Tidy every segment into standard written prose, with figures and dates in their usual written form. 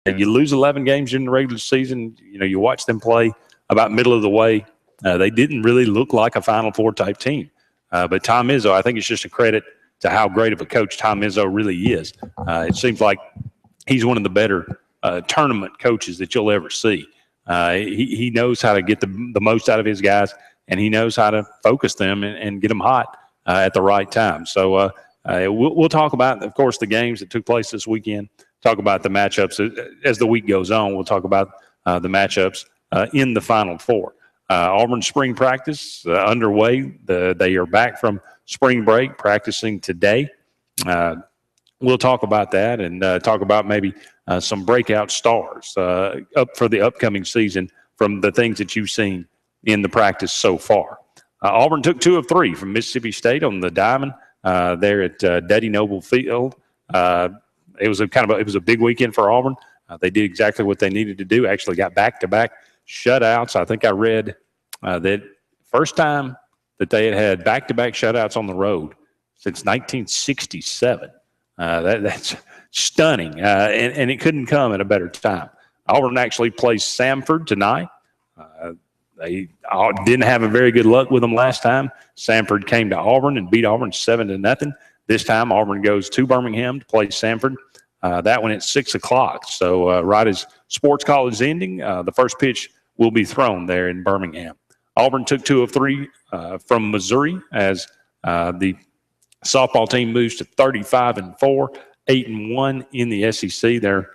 you lose 11 games in the regular season. You watch them play about middle of the way. They didn't really look like a Final Four type team. But Tom Izzo, I think it's just a credit to how great of a coach Tom Izzo really is. It seems like he's one of the better tournament coaches that you'll ever see. He knows how to get the most out of his guys, and he knows how to focus them and get them hot at the right time. So we'll talk about, of course, the games that took place this weekend, talk about the matchups. As the week goes on, we'll talk about the matchups in the Final Four. Auburn spring practice underway. They are back from spring break, practicing today. We'll talk about that and talk about maybe some breakout stars up for the upcoming season from the things that you've seen in the practice so far. Auburn took 2 of 3 from Mississippi State on the diamond there at Duddy Noble Field. It was a big weekend for Auburn. They did exactly what they needed to do. Actually got back-to-back shutouts. I think I read that first time that they had back-to-back shutouts on the road since 1967. That's stunning, and it couldn't come at a better time. Auburn actually plays Samford tonight. They didn't have a very good luck with them last time. Samford came to Auburn and beat Auburn 7-0. This time Auburn goes to Birmingham to play Samford. That one at 6 o'clock. So right as sports call is ending, the first pitch will be thrown there in Birmingham. Auburn took 2 of 3 from Missouri as the softball team moves to 35-4, 8-1 in the SEC. They're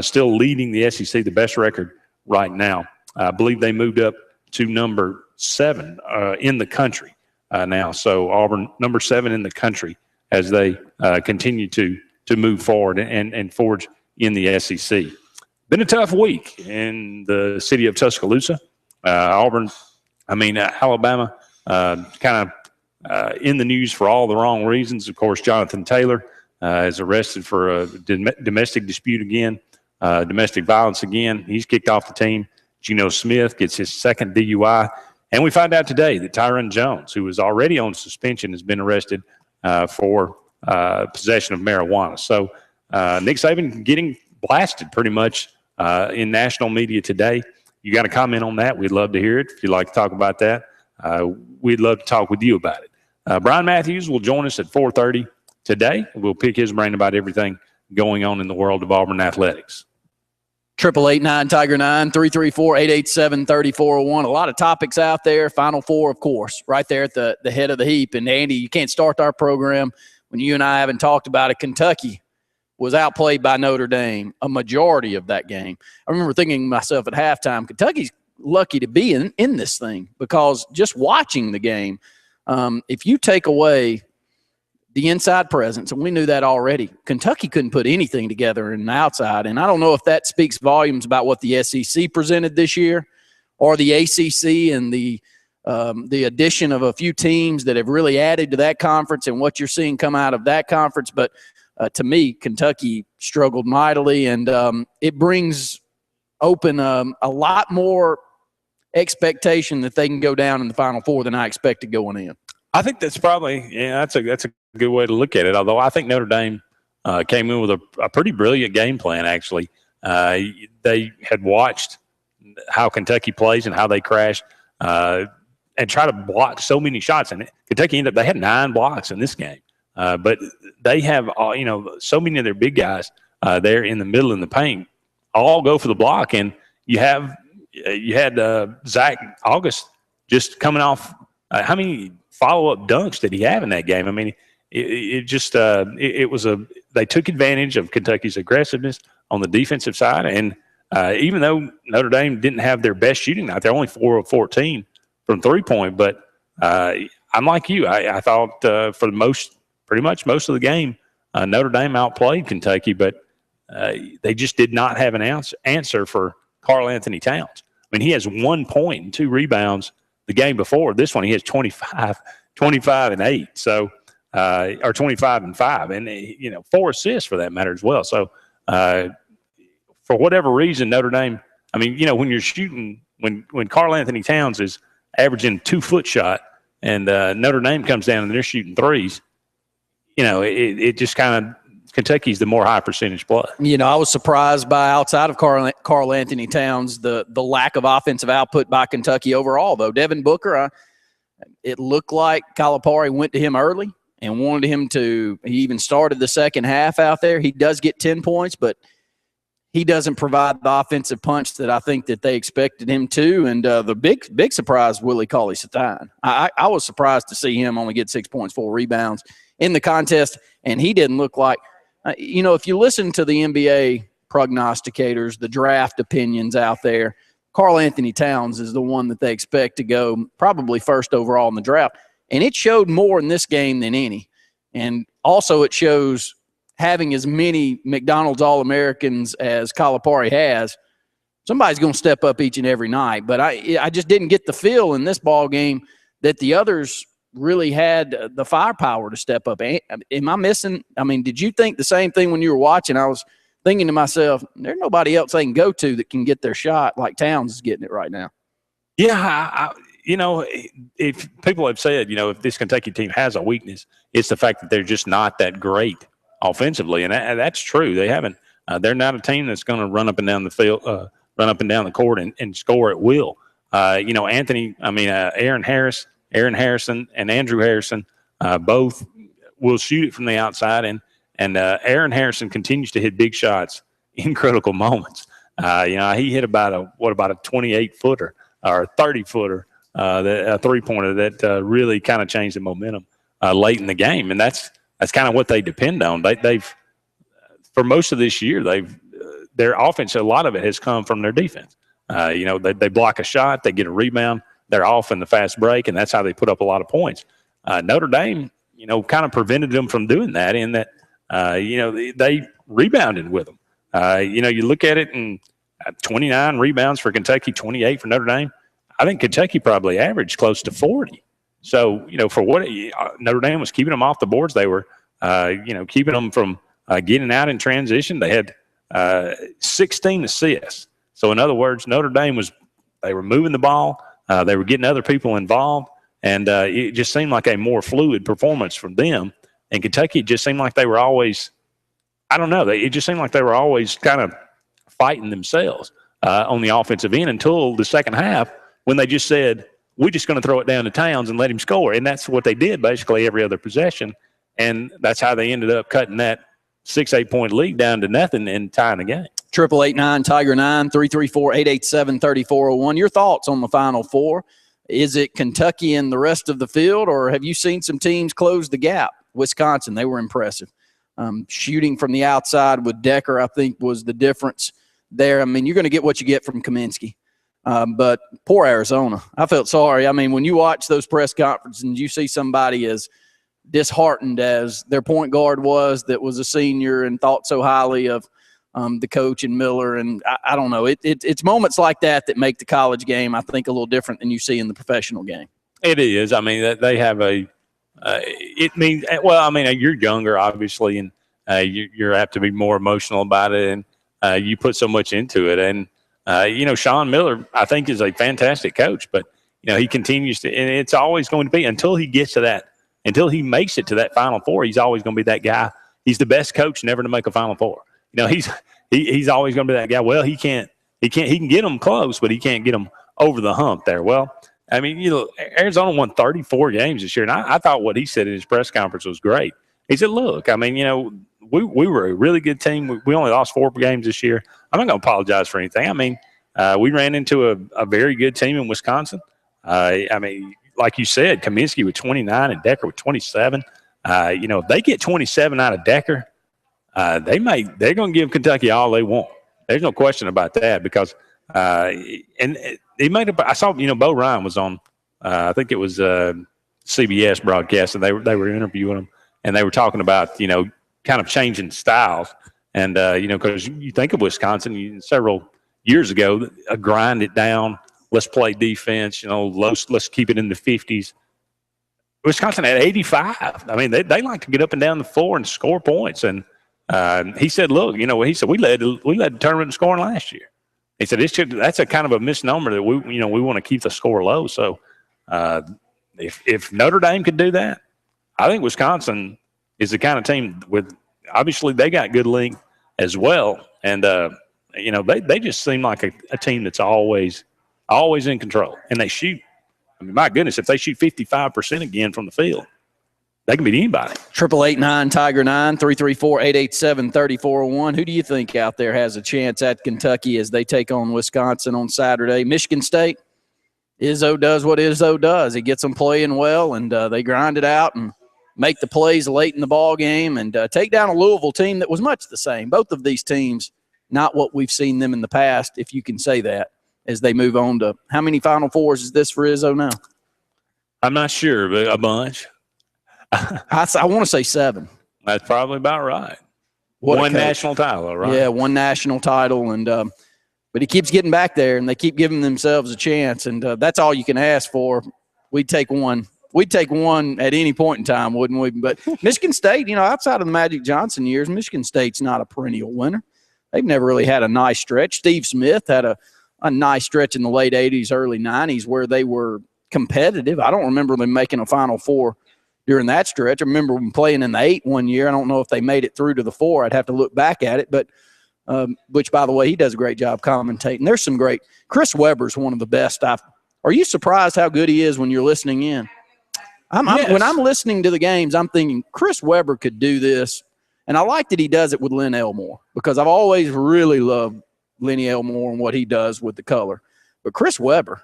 still leading the SEC, the best record right now. I believe they moved up to number 7 in the country now. So Auburn, number 7 in the country as they continue to move forward and forge in the SEC. Been a tough week in the city of Tuscaloosa. Alabama kind of in the news for all the wrong reasons. Of course, Jonathan Taylor is arrested for a domestic dispute again, domestic violence again. He's kicked off the team. Geno Smith gets his second DUI. And we find out today that Tyron Jones, who was already on suspension, has been arrested for possession of marijuana. So Nick Saban getting blasted pretty much in national media today. You got a comment on that? We'd love to hear it. If you'd like to talk about that, we'd love to talk with you about it. Brian Matthews will join us at 4:30 today. We'll pick his brain about everything going on in the world of Auburn athletics. 888-9-TIGER-9, 334-887-3401. A lot of topics out there. Final Four, of course, right there at the head of the heap. And, Andy, you can't start our program when you and I haven't talked about it. Kentucky was outplayed by Notre Dame a majority of that game. I remember thinking to myself at halftime, Kentucky's lucky to be in this thing, because just watching the game, if you take away the inside presence, and we knew that already, Kentucky couldn't put anything together in the outside. And I don't know if that speaks volumes about what the SEC presented this year, or the ACC and the addition of a few teams that have really added to that conference and what you're seeing come out of that conference. But to me, Kentucky struggled mightily, and it brings open a lot more expectation that they can go down in the Final Four than I expected going in. I think that's probably that's a good way to look at it. Although I think Notre Dame came in with a pretty brilliant game plan. Actually, they had watched how Kentucky plays and how they crashed and try to block so many shots. And Kentucky they had 9 blocks in this game, but they have so many of their big guys there in the middle in the paint all go for the block, and you had Zach August just coming off. How many follow-up dunks did he have in that game? I mean, they took advantage of Kentucky's aggressiveness on the defensive side. And even though Notre Dame didn't have their best shooting night, they're only 4 of 14 from three-point. But I'm like you. I thought for pretty much most of the game, Notre Dame outplayed Kentucky, but they just did not have an answer for Karl Anthony Towns. I mean, he has 1 point and 2 rebounds the game before. This one, he has 25 and 8. So, or 25 and 5, and 4 assists for that matter as well. So, for whatever reason, Notre Dame. I mean, when you're shooting, when Karl Anthony Towns is averaging 2-foot shot, and Notre Dame comes down and they're shooting threes, it just kind of Kentucky's the more high percentage play. You know, I was surprised by, outside of Carl Anthony Towns, the lack of offensive output by Kentucky overall, though. Devin Booker, it looked like Calipari went to him early and wanted him to – he even started the second half out there. He does get 10 points, but he doesn't provide the offensive punch that I think that they expected him to. And the big surprise, Willie Cauley-Stein. I was surprised to see him only get 6 points, 4 rebounds in the contest, and he didn't look like – you know, if you listen to the NBA prognosticators, the draft opinions out there, Carl Anthony Towns is the one that they expect to go probably first overall in the draft. And it showed more in this game than any. And also it shows having as many McDonald's All-Americans as Calipari has, somebody's going to step up each and every night. But I just didn't get the feel in this ball game that the others really had the firepower to step up. Am I missing? I mean, did you think the same thing when you were watching? I was thinking to myself, there's nobody else they can go to that can get their shot like Towns is getting it right now. Yeah, you know, if people have said, you know, if this Kentucky team has a weakness, it's the fact that they're just not that great offensively, and that's true. They haven't. They're not a team that's going to run up and down the field, run up and down the court and score at will. You know, Aaron Harrison and Andrew Harrison both will shoot it from the outside, and Aaron Harrison continues to hit big shots in critical moments. You know, he hit about a 28-footer or a 30-footer, a three-pointer that really kind of changed the momentum late in the game, and that's kind of what they depend on. They've for most of this year, their offense, a lot of it has come from their defense. You know, they block a shot, they get a rebound, they're off in the fast break, and that's how they put up a lot of points. Notre Dame, you know, kind of prevented them from doing that in that, you know, they rebounded with them. You know, you look at it, and 29 rebounds for Kentucky, 28 for Notre Dame. I think Kentucky probably averaged close to 40. So, you know, for what Notre Dame was keeping them off the boards, they were, you know, keeping them from getting out in transition. They had 16 assists. So, in other words, Notre Dame they were moving the ball. They were getting other people involved, and it just seemed like a more fluid performance from them. And Kentucky, it just seemed like they were always, I don't know, it just seemed like they were always kind of fighting themselves on the offensive end until the second half when they just said, we're just going to throw it down to Towns and let him score. And that's what they did basically every other possession. And that's how they ended up cutting that 6-8 point lead down to nothing and tying the game. 888-9-TIGER-9, 334-887-3401. Your thoughts on the Final Four? Is it Kentucky and the rest of the field, or have you seen some teams close the gap? Wisconsin, they were impressive. Shooting from the outside with Decker, I think, was the difference there. I mean, you're going to get what you get from Kaminsky. But poor Arizona. I felt sorry. I mean, when you watch those press conferences and you see somebody as disheartened as their point guard was that was a senior and thought so highly of the coach and Miller, and I don't know. It's moments like that that make the college game, I think, a little different than you see in the professional game. It is. I mean, they have it means, well, I mean, you're younger, obviously, and you're apt to be more emotional about it, and you put so much into it. And, you know, Sean Miller, I think, is a fantastic coach, but, you know, he continues to, and it's always going to be until he gets to that, until he makes it to that Final Four, he's always going to be that guy. He's the best coach never to make a Final Four. You know, he's always going to be that guy. Well, he can get them close, but he can't get them over the hump there. Well, I mean, you know, Arizona won 34 games this year, and I thought what he said in his press conference was great. He said, look, I mean, you know, we were a really good team. We only lost 4 games this year. I'm not going to apologize for anything. I mean, we ran into a very good team in Wisconsin. I mean, like you said, Kaminsky with 29 and Decker with 27. You know, if they get 27 out of Decker, they're going to give Kentucky all they want. There's no question about that because and he made up. I saw, you know, Bo Ryan was on. I think it was CBS broadcast, and they were interviewing him, and they were talking about, you know, kind of changing styles, and you know, because you think of Wisconsin several years ago, grind it down. Let's play defense. You know, let's keep it in the 50s. Wisconsin had 85. I mean, they like to get up and down the floor and score points. And he said, look, you know, he said we led the tournament in scoring last year. He said that's a kind of a misnomer that we want to keep the score low. So if Notre Dame could do that, I think Wisconsin is the kind of team with obviously they got good length as well. And, they just seem like a team that's always in control. And they shoot. I mean, my goodness, if they shoot 55% again from the field, they can beat anybody. 888-9-TIGER-9, 334-887-3401. Who do you think out there has a chance at Kentucky as they take on Wisconsin on Saturday? Michigan State. Izzo does what Izzo does. He gets them playing well, and they grind it out and make the plays late in the ball game and take down a Louisville team that was much the same. Both of these teams, not what we've seen them in the past, if you can say that, as they move on to – how many Final Fours is this for Izzo now? I'm not sure, but a bunch. I want to say 7. That's probably about right. One national title, right? Yeah, one national title. And but he keeps getting back there, and they keep giving themselves a chance. And that's all you can ask for. We'd take one. We'd take one at any point in time, wouldn't we? But Michigan State, outside of the Magic Johnson years, Michigan State's not a perennial winner. They've never really had a nice stretch. Steve Smith had a nice stretch in the late 80s, early 90s where they were competitive. I don't remember them making a Final Four during that stretch. I remember them playing in the 8 one year. I don't know if they made it through to the 4. I'd have to look back at it. But which, by the way, he does a great job commentating. There's some great – Chris Webber's one of the best. Are you surprised how good he is when you're listening in? Yes. When I'm listening to the games, I'm thinking Chris Webber could do this. And I like that he does it with Lynn Elmore because I've always really loved Lenny Elmore and what he does with the color. But Chris Webber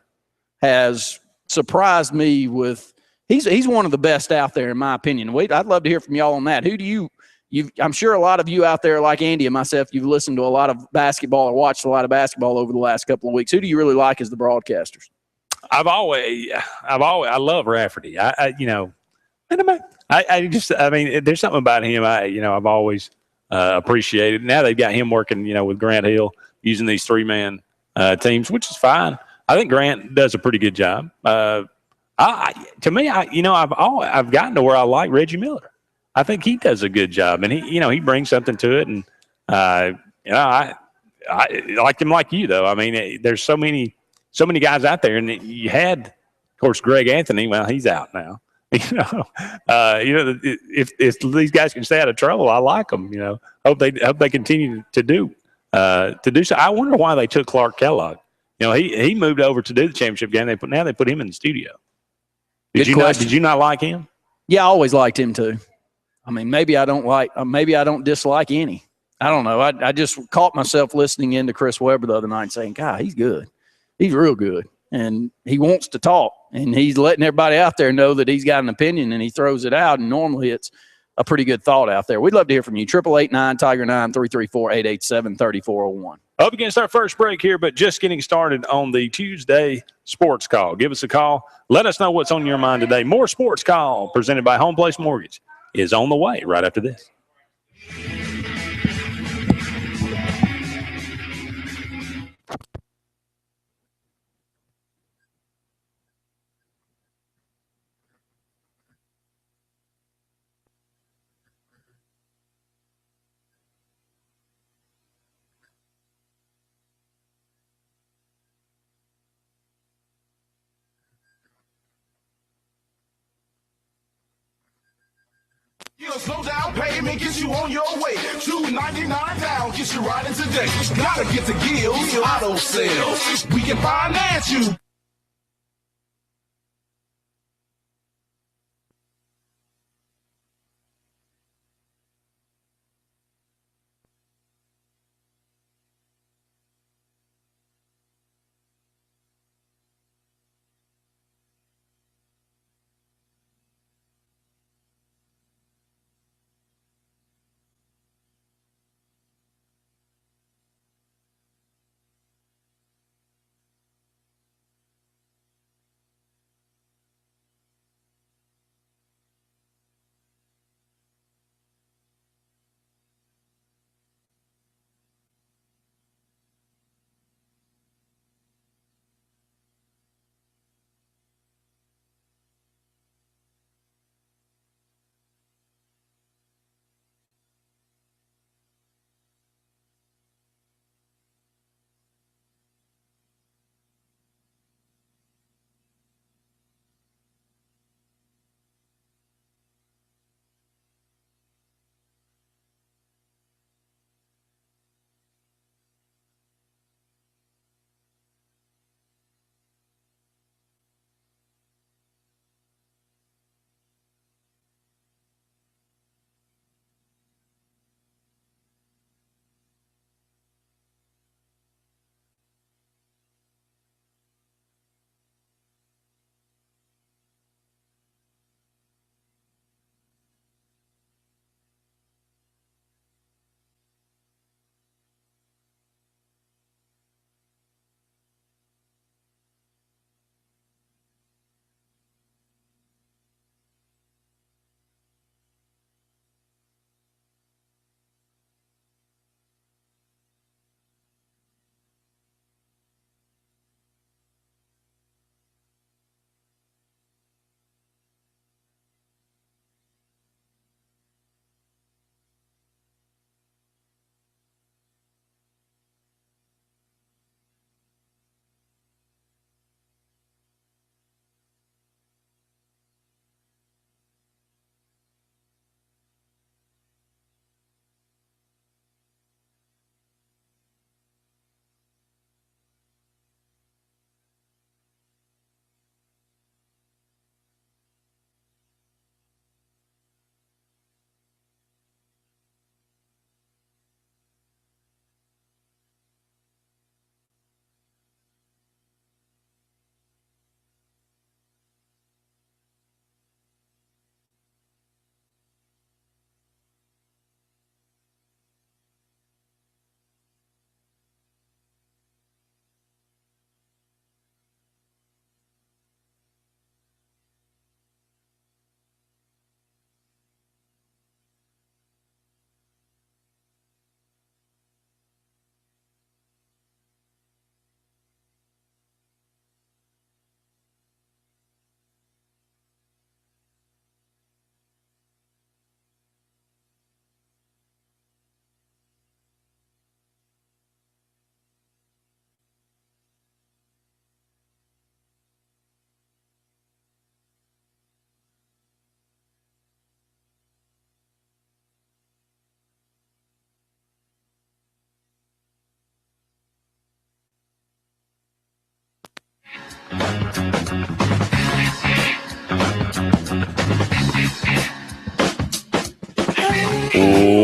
has surprised me with – He's one of the best out there, in my opinion. I'd love to hear from y'all on that. Who do I'm sure a lot of you out there, like Andy and myself, you've listened to a lot of basketball or watched a lot of basketball over the last couple of weeks. Who do you really like as the broadcasters? I love Rafferty. There's something about him. I've always appreciated. Now they've got him working, with Grant Hill using these 3-man teams, which is fine. I think Grant does a pretty good job. I've gotten to where I like Reggie Miller. I think he does a good job, and he brings something to it. And I like him like you, though. I mean, there's so many guys out there, and you had, of course, Greg Anthony. Well, he's out now. If these guys can stay out of trouble, I like them. Hope they continue to do so. I wonder why they took Clark Kellogg. He moved over to do the championship game. They put him in the studio. Did you not like him? Yeah, I always liked him too. I mean, maybe I don't dislike any. I don't know. I just caught myself listening into Chris Webber the other night and saying, God, he's good. He's real good. And he wants to talk. And he's letting everybody out there know that he's got an opinion and he throws it out. And normally it's a pretty good thought out there. We'd love to hear from you. 888-9-TIGER-9, 334-887-3401. Up against our first break here, but just getting started on the Tuesday Sports Call. Give us a call. Let us know what's on your mind today. More Sports Call presented by Home Place Mortgage is on the way right after this. Slow down payment gets you on your way. $2.99 down gets you riding today. Gotta get to Gills Auto Sales. We can finance you.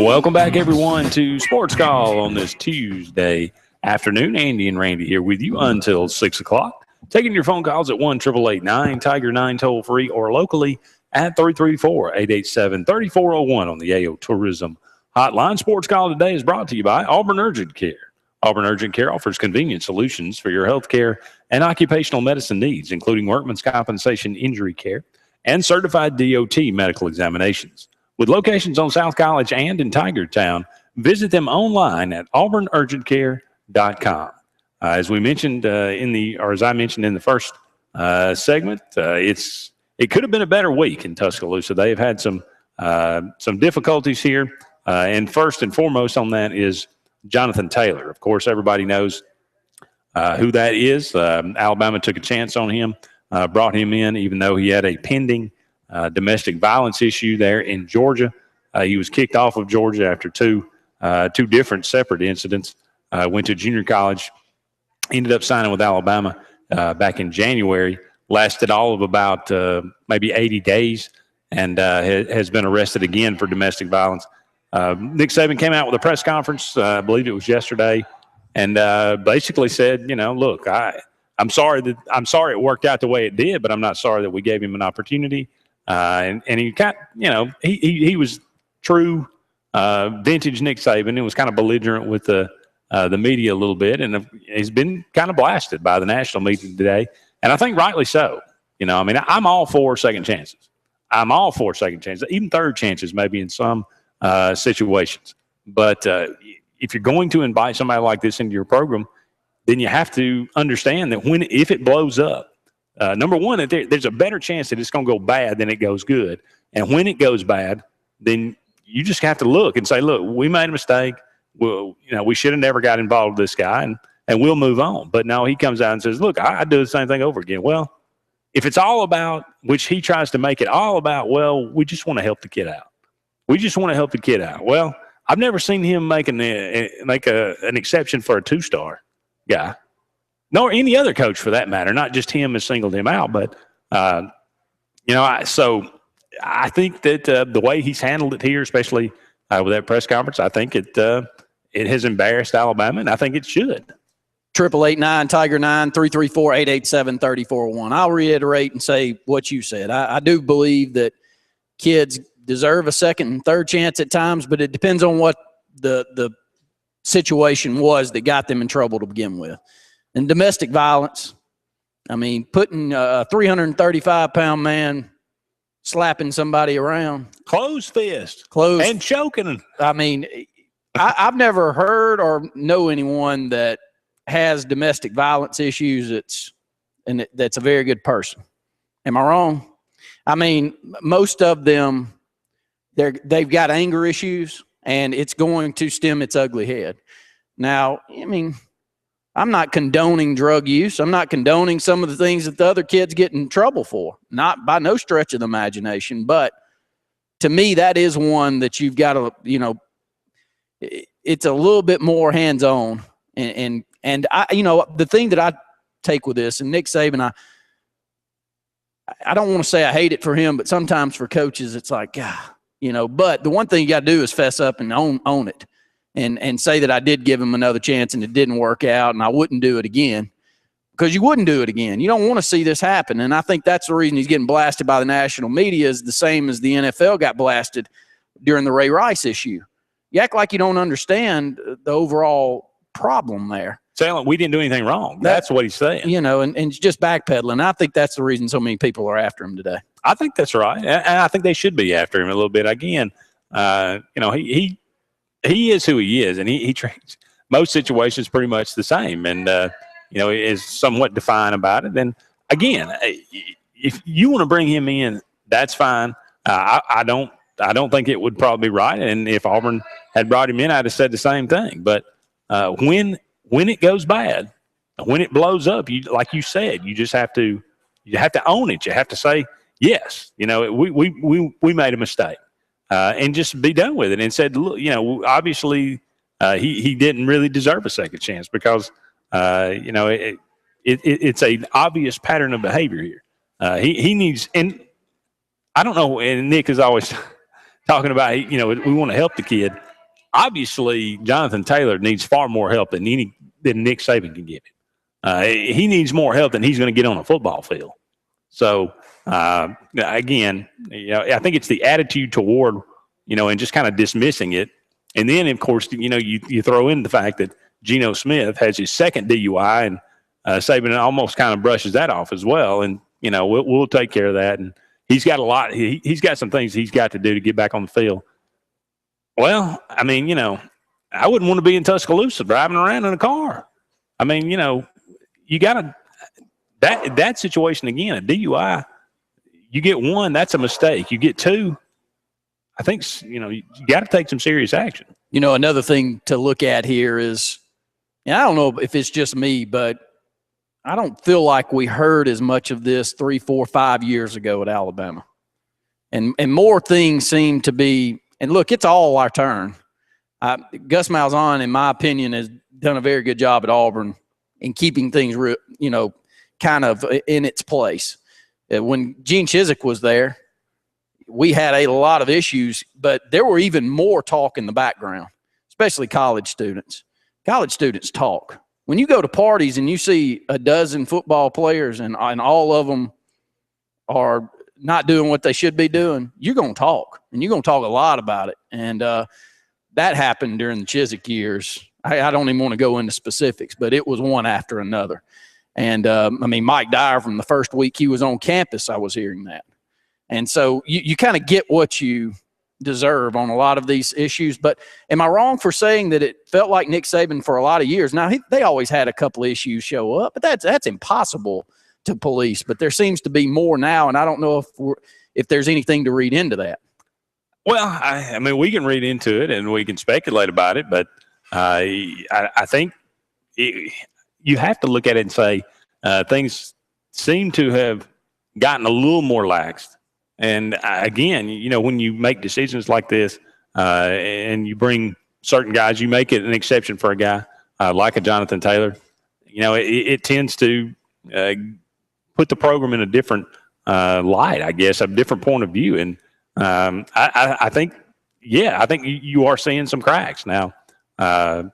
Welcome back, everyone, to Sports Call on this Tuesday afternoon. Andy and Randy here with you until 6 o'clock. Taking your phone calls at 1-888-9-TIGER-9 toll-free or locally at 334-887-3401 on the AO Tourism Hotline. Sports Call today is brought to you by Auburn Urgent Care. Auburn Urgent Care offers convenient solutions for your health care and occupational medicine needs, including workman's compensation injury care and certified DOT medical examinations. With locations on South College and in Tiger Town, visit them online at auburnurgentcare.com. As we mentioned as I mentioned in the first segment, it could have been a better week in Tuscaloosa. They have had some difficulties here, and first and foremost on that is Jonathan Taylor. Of course, everybody knows who that is. Alabama took a chance on him, brought him in, even though he had a pending domestic violence issue there in Georgia. He was kicked off of Georgia after two different separate incidents. Went to junior college, ended up signing with Alabama back in January, lasted all of about maybe 80 days, and has been arrested again for domestic violence. Nick Saban came out with a press conference, I believe it was yesterday, and basically said, look, I'm sorry it worked out the way it did, but I'm not sorry that we gave him an opportunity. And he he was true vintage Nick Saban and was kind of belligerent with the media a little bit, and he's been kind of blasted by the national media today, and I think rightly so. I'm all for second chances. I'm all for second chances, even third chances maybe in some situations. But if you're going to invite somebody like this into your program, then you have to understand that if it blows up, number one, there's a better chance that it's going to go bad than it goes good. And when it goes bad, then you just have to look and say, look, we made a mistake. Well, we should have never got involved with this guy, and we'll move on. But no, he comes out and says, look, I do the same thing over again. Well, if it's all about, which he tries to make it all about, well, we just want to help the kid out. We just want to help the kid out. Well, I've never seen him make an exception for a two-star guy. Nor any other coach for that matter, not just him has singled him out. But, so I think that the way he's handled it here, especially with that press conference, I think it has embarrassed Alabama, and I think it should. 888-9-TIGER-9, 334-887-3401. I'll reiterate and say what you said. I do believe that kids deserve a second and third chance at times, but it depends on what the situation was that got them in trouble to begin with. And domestic violence, putting a 335-pound man slapping somebody around. Closed fist. And choking them. I've never heard or know anyone that has domestic violence issues that's a very good person. Am I wrong? Most of them, they've got anger issues, and it's going to stem its ugly head. Now, I'm not condoning drug use. I'm not condoning some of the things that the other kids get in trouble for. Not by no stretch of the imagination. But to me, that is one that you've got to, it's a little bit more hands-on. And I, the thing that I take with this, and Nick Saban, I don't want to say I hate it for him, but sometimes for coaches, it's like, but the one thing you got to do is fess up and own it. And say that I did give him another chance and it didn't work out and I wouldn't do it again, because you wouldn't do it again. You don't want to see this happen. And I think that's the reason he's getting blasted by the national media, is the same as the NFL got blasted during the Ray Rice issue. You act like you don't understand the overall problem there. Saying we didn't do anything wrong. That's what he's saying. And just backpedaling. I think that's the reason so many people are after him today. I think that's right. And I think they should be after him a little bit. Again, he is who he is, and he treats most situations pretty much the same, and is somewhat defiant about it. Then again, if you want to bring him in, that's fine. I don't think it would probably be right. And if Auburn had brought him in, I'd have said the same thing. But when it goes bad, when it blows up, like you said, you have to own it. You have to say, yes, we made a mistake. And just be done with it, and said, look, obviously he didn't really deserve a second chance, because, it's an obvious pattern of behavior here. He needs, and I don't know, and Nick is always talking about, we want to help the kid. Obviously, Jonathan Taylor needs far more help than Nick Saban can give him. He needs more help than he's going to get on a football field. So, again, I think it's the attitude toward, and just kind of dismissing it. And then, of course, you throw in the fact that Geno Smith has his second DUI, and Saban almost kind of brushes that off as well. And, we'll take care of that. And he's got a lot. He's got some things he's got to do to get back on the field. Well, I mean, I wouldn't want to be in Tuscaloosa driving around in a car. I mean, you got to that situation again, a DUI. You get one, that's a mistake. You get two, I think you got to take some serious action. Another thing to look at here is, and I don't know if it's just me, but I don't feel like we heard as much of this 3, 4, 5 years ago at Alabama, and more things seem to be. And look, it's all our turn. Gus Malzahn, in my opinion, has done a very good job at Auburn in keeping things, kind of in its place. When Gene Chizik was there, we had a lot of issues, but there were even more talk in the background, especially college students. College students talk. When you go to parties and you see a dozen football players and all of them are not doing what they should be doing, you're going to talk, and you're going to talk a lot about it. And that happened during the Chizik years. I don't even want to go into specifics, but it was one after another. And, Mike Dyer, from the first week he was on campus, I was hearing that. And so you kind of get what you deserve on a lot of these issues. But am I wrong for saying that it felt like Nick Saban for a lot of years? Now, they always had a couple of issues show up, but that's impossible to police. But there seems to be more now, and I don't know if there's anything to read into that. Well, I mean, we can read into it and we can speculate about it, but I think you have to look at it and say things seem to have gotten a little more laxed. And again, when you make decisions like this and you bring certain guys, you make it an exception for a guy like a Jonathan Taylor. It tends to put the program in a different light, I guess, a different point of view. And I think you are seeing some cracks now. Alabama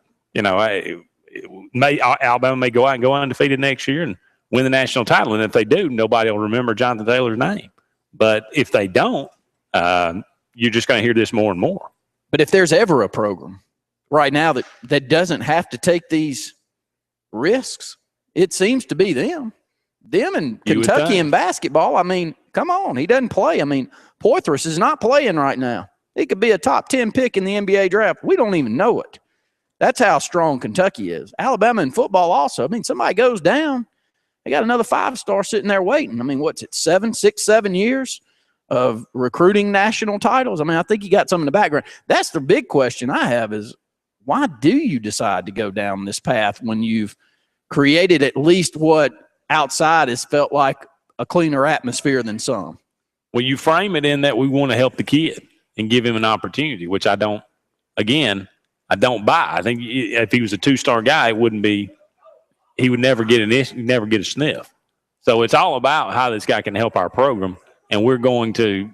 may go out and go undefeated next year and win the national title. And if they do, nobody will remember Jonathan Taylor's name. But if they don't, you're just going to hear this more and more. But if there's ever a program right now that doesn't have to take these risks, it seems to be them. Them and Kentucky in basketball. I mean, come on. He doesn't play. I mean, Poitras is not playing right now. He could be a top 10 pick in the NBA draft. We don't even know it. That's how strong Kentucky is. Alabama in football also. I mean, somebody goes down, they got another 5-star sitting there waiting. I mean, what's it, 7 years of recruiting national titles? I mean, I think you got some in the background. That's the big question I have is, why do you decide to go down this path when you've created at least what outside has felt like a cleaner atmosphere than some? Well, you frame it in that we want to help the kid and give him an opportunity, which I don't buy. I think if he was a 2-star guy, he would never get a sniff. So it's all about how this guy can help our program, and we're going to,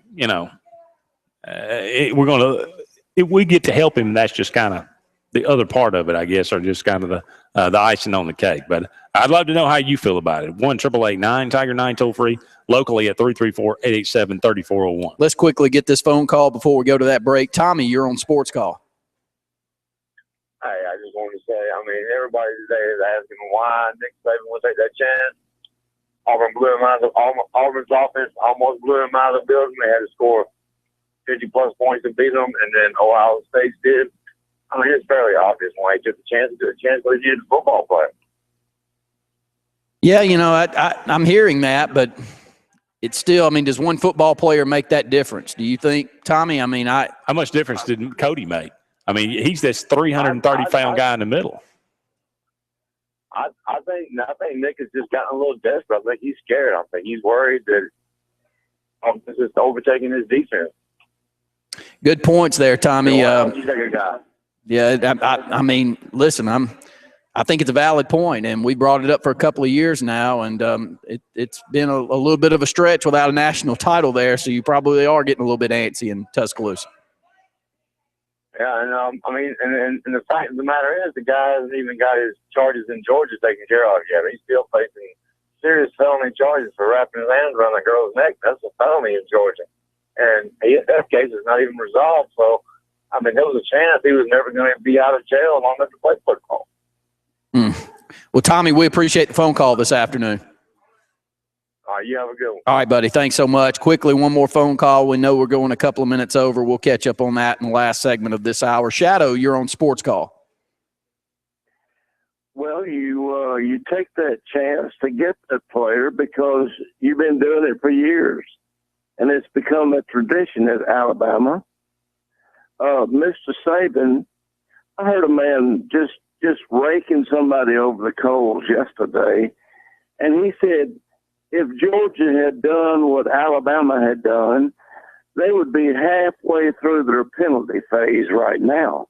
if we get to help him, that's just kind of the other part of it, I guess, or just kind of the icing on the cake. But I'd love to know how you feel about it. 1-888-9-TIGER-9 toll free, locally at 334-887-3401. Let's quickly get this phone call before we go to that break. Tommy, you're on Sports Call. Hey, I just wanted to say, everybody today is asking why Nick Saban will take that chance. Auburn's offense almost blew him out of the building. They had to score 50-plus points to beat them, and then Ohio State did. It's fairly obvious why he took the chance to do a chance, but he did the football player. Yeah, I'm hearing that, but it's still, does one football player make that difference? Do you think, Tommy? How much difference did Cody make? He's this 330-pound guy in the middle. I think Nick has just gotten a little desperate. I think he's scared. I think he's worried that this is overtaking his defense. Good points there, Tommy. He's a good guy. Yeah, listen, I think it's a valid point, and we brought it up for a couple of years now, and it's been a little bit of a stretch without a national title there, so you probably are getting a little bit antsy in Tuscaloosa. Yeah, and and the fact of the matter is, the guy hasn't even got his charges in Georgia taken care of yet. He's still facing serious felony charges for wrapping his hands around a girl's neck. That's a felony in Georgia, and that case is not even resolved. So, there was a chance he was never going to be out of jail long enough to play football. Well, Tommy, we appreciate the phone call this afternoon. All right, you have a good one. All right, buddy. Thanks so much. Quickly, one more phone call. We know we're going a couple of minutes over. We'll catch up on that in the last segment of this hour. Shadow, you're on Sportscall. Well, you take that chance to get that player because you've been doing it for years, and it's become a tradition at Alabama. Mr. Saban, I heard a man just raking somebody over the coals yesterday, and he said if Georgia had done what Alabama had done, they would be halfway through their penalty phase right now.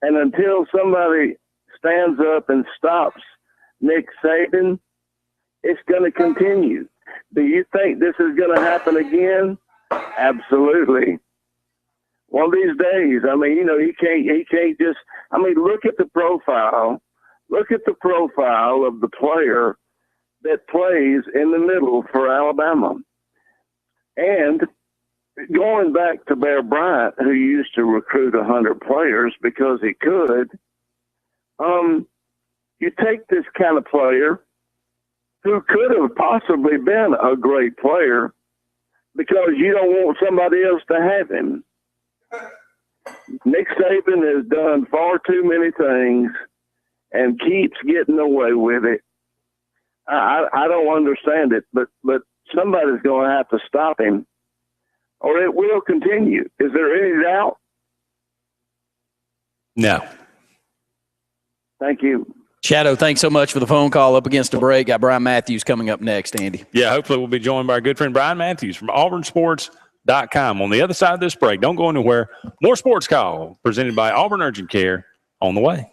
And until somebody stands up and stops Nick Saban, it's going to continue. Do you think this is going to happen again? Absolutely. One of these days, he can't just, look at the profile. Look at the profile of the player that plays in the middle for Alabama. And going back to Bear Bryant, who used to recruit 100 players because he could, you take this kind of player who could have possibly been a great player because you don't want somebody else to have him. Nick Saban has done far too many things and keeps getting away with it. I don't understand it, but somebody's going to have to stop him, or it will continue. Is there any doubt? No. Thank you. Shadow, thanks so much for the phone call. Up against a break. Got Brian Matthews coming up next, Andy. Yeah, hopefully we'll be joined by our good friend Brian Matthews from auburnsports.com. On the other side of this break, don't go anywhere. More Sports Call presented by Auburn Urgent Care on the way.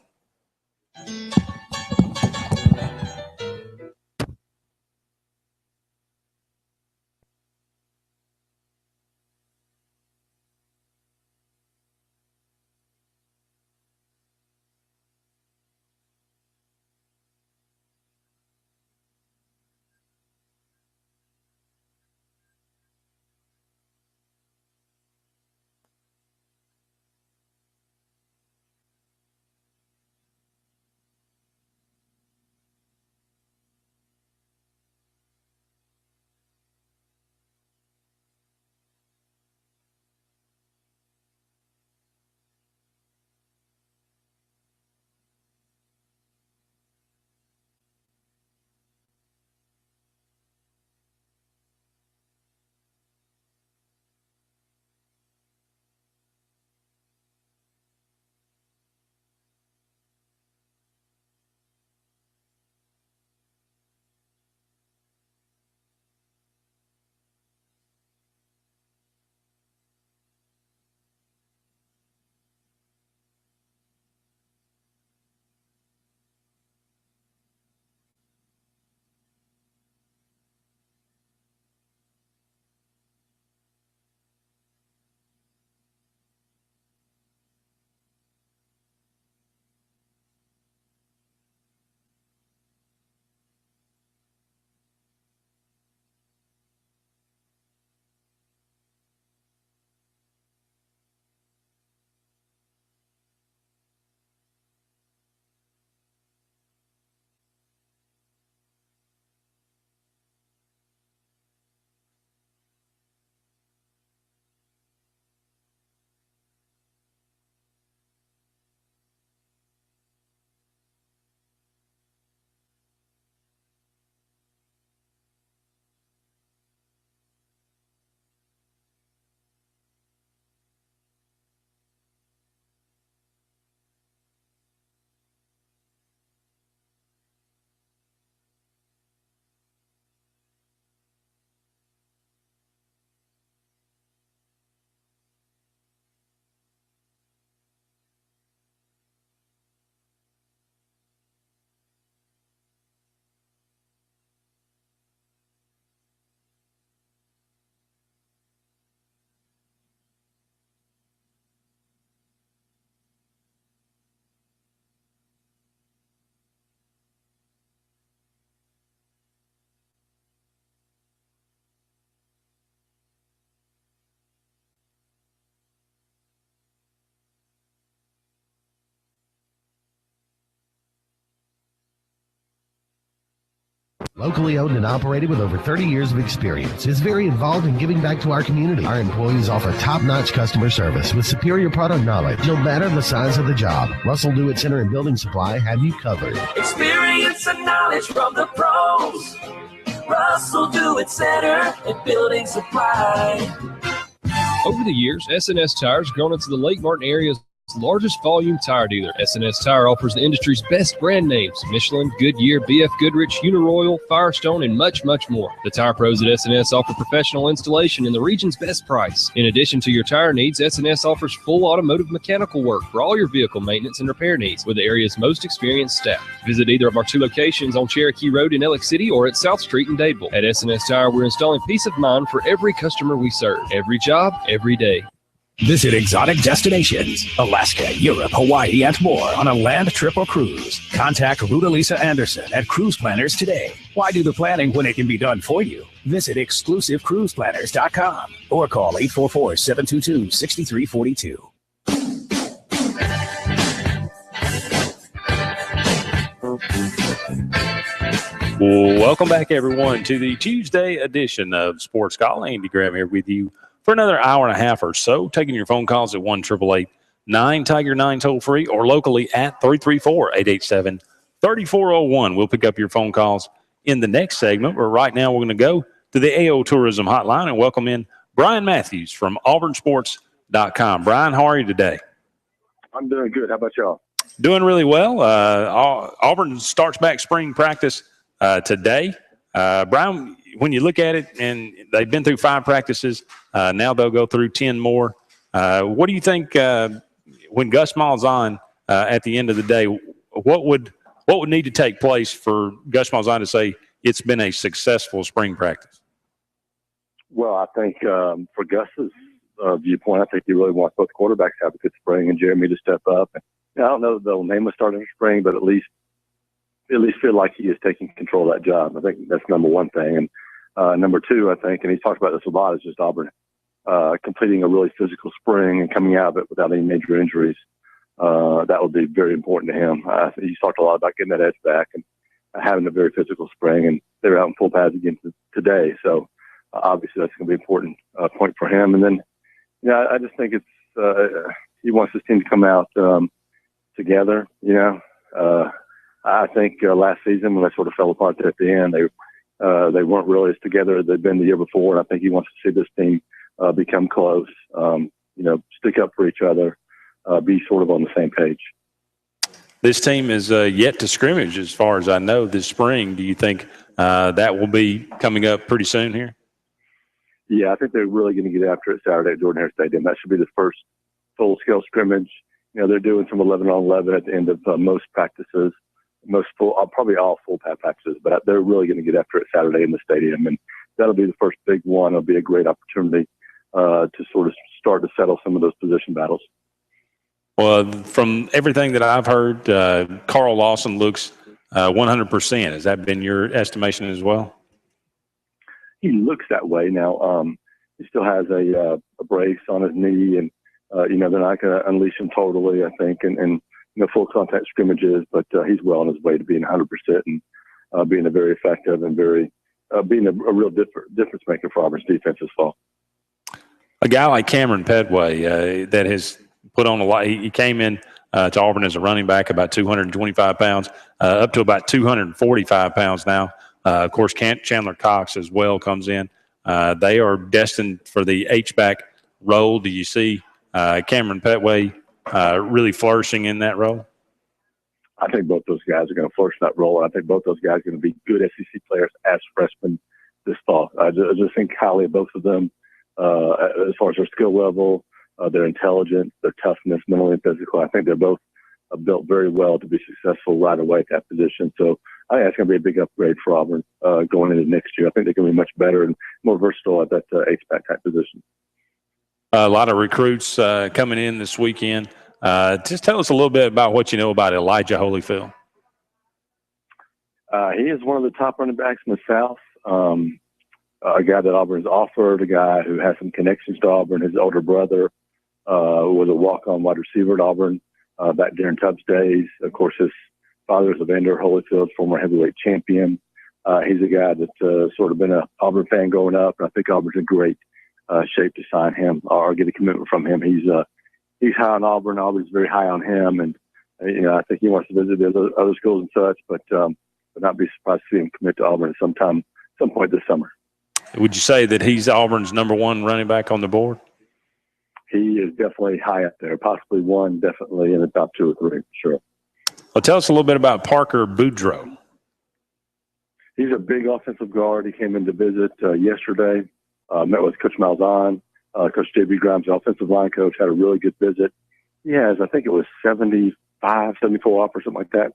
Locally owned and operated with over 30 years of experience, is very involved in giving back to our community. Our employees offer top-notch customer service with superior product knowledge, no matter the size of the job. Russell Dewitt Center and Building Supply have you covered. Experience and knowledge from the pros. Russell Dewitt Center and Building Supply. Over the years, S&S Tires grown into the Lake Martin area's largest volume tire dealer. S&S Tire offers the industry's best brand names: Michelin, Goodyear, BF Goodrich, Uniroyal, Firestone, and much, much more. The tire pros at S&S offer professional installation and the region's best price. In addition to your tire needs, S&S offers full automotive mechanical work for all your vehicle maintenance and repair needs with the area's most experienced staff. Visit either of our 2 locations on Cherokee Road in Ellick City or at South Street in Dadeville. At S&S Tire, we're installing peace of mind for every customer we serve. Every job, every day. Visit exotic destinations, Alaska, Europe, Hawaii, and more on a land trip or cruise. Contact Ruta Lisa Anderson at Cruise Planners today. Why do the planning when it can be done for you? Visit exclusivecruiseplanners.com or call 844-722-6342. Welcome back, everyone, to the Tuesday edition of Sportscall. Andy Graham here with you for another hour and a half or so, taking your phone calls at 1-888-9-TIGER-9 toll-free or locally at 334-887-3401. We'll pick up your phone calls in the next segment, but right now we're going to go to the AO Tourism Hotline and welcome in Brian Matthews from auburnsports.com. Brian, how are you today? I'm doing good. How about y'all? Doing really well. Auburn starts back spring practice today. Brian, when you look at it, and they've been through 5 practices, now they'll go through 10 more. What do you think when Gus Malzahn at the end of the day, what would need to take place for Gus Malzahn to say it's been a successful spring practice? Well, I think for Gus's viewpoint, I think he really wants both quarterbacks to have a good spring and Jeremy to step up. And, I don't know that they'll name a starter in spring, but at least feel like he is taking control of that job. I think that's number one thing. And number two, I think, and he's talked about this a lot, is just Auburn completing a really physical spring and coming out of it without any major injuries. That would be very important to him. He's talked a lot about getting that edge back and having a very physical spring, and they're out in full pads again today. So obviously that's going to be an important point for him. And then, I just think it's he wants his team to come out together. I think last season when they sort of fell apart at the end, they weren't really as together as they'd been the year before. And I think he wants to see this team become close, stick up for each other, be sort of on the same page. This team is yet to scrimmage, as far as I know, this spring. Do you think that will be coming up pretty soon here? Yeah, I think they're really going to get after it Saturday at Jordan-Hare Stadium. That should be the first full-scale scrimmage. They're doing some 11-on-11 at the end of most practices. Probably all full pad practices, but they're really going to get after it Saturday in the stadium, and that'll be the first big one. It'll be a great opportunity to sort of start to settle some of those position battles. Well, from everything that I've heard, Carl Lawson looks 100%. Has that been your estimation as well? He looks that way now. He still has a brace on his knee, and they're not going to unleash him totally, I think, and full contact scrimmages, but he's well on his way to being 100% and being a very effective and being a real difference maker for Auburn's defense this fall. A guy like Cameron Petway that has put on a lot. He came in to Auburn as a running back, about 225 pounds, up to about 245 pounds now. Of course, Chandler Cox as well comes in. They are destined for the H-back role. Do you see Cameron Petway really flourishing in that role? I think both those guys are going to flourish in that role. I think both those guys are going to be good SEC players as freshmen this fall. I just think highly of both of them as far as their skill level, their intelligence, their toughness, mentally and physical. I think they're both built very well to be successful right away at that position. So I think that's going to be a big upgrade for Auburn going into next year. I think they're going to be much better and more versatile at that H-back type position. A lot of recruits coming in this weekend. Just tell us a little bit about what you know about Elijah Holyfield. He is one of the top running backs in the South, a guy that Auburn's offered, a guy who has some connections to Auburn. His older brother was a walk-on wide receiver at Auburn back during Tubbs days. Of course, his father is Evander Holyfield, former heavyweight champion. He's a guy that's sort of been an Auburn fan growing up, and I think Auburn's in great shape to sign him or get a commitment from him. He's high on Auburn. Auburn's very high on him, and I think he wants to visit the other schools and such, but would not be surprised to see him commit to Auburn at some point this summer. Would you say that he's Auburn's number one running back on the board? He is definitely high up there, possibly one, definitely in the top 2 or 3, sure. Well, tell us a little bit about Parker Boudreaux. He's a big offensive guard. He came in to visit yesterday, met with Coach Malzahn. Coach J.B. Grimes, the offensive line coach, had a really good visit. He has, I think it was 75, 74 offers, something like that.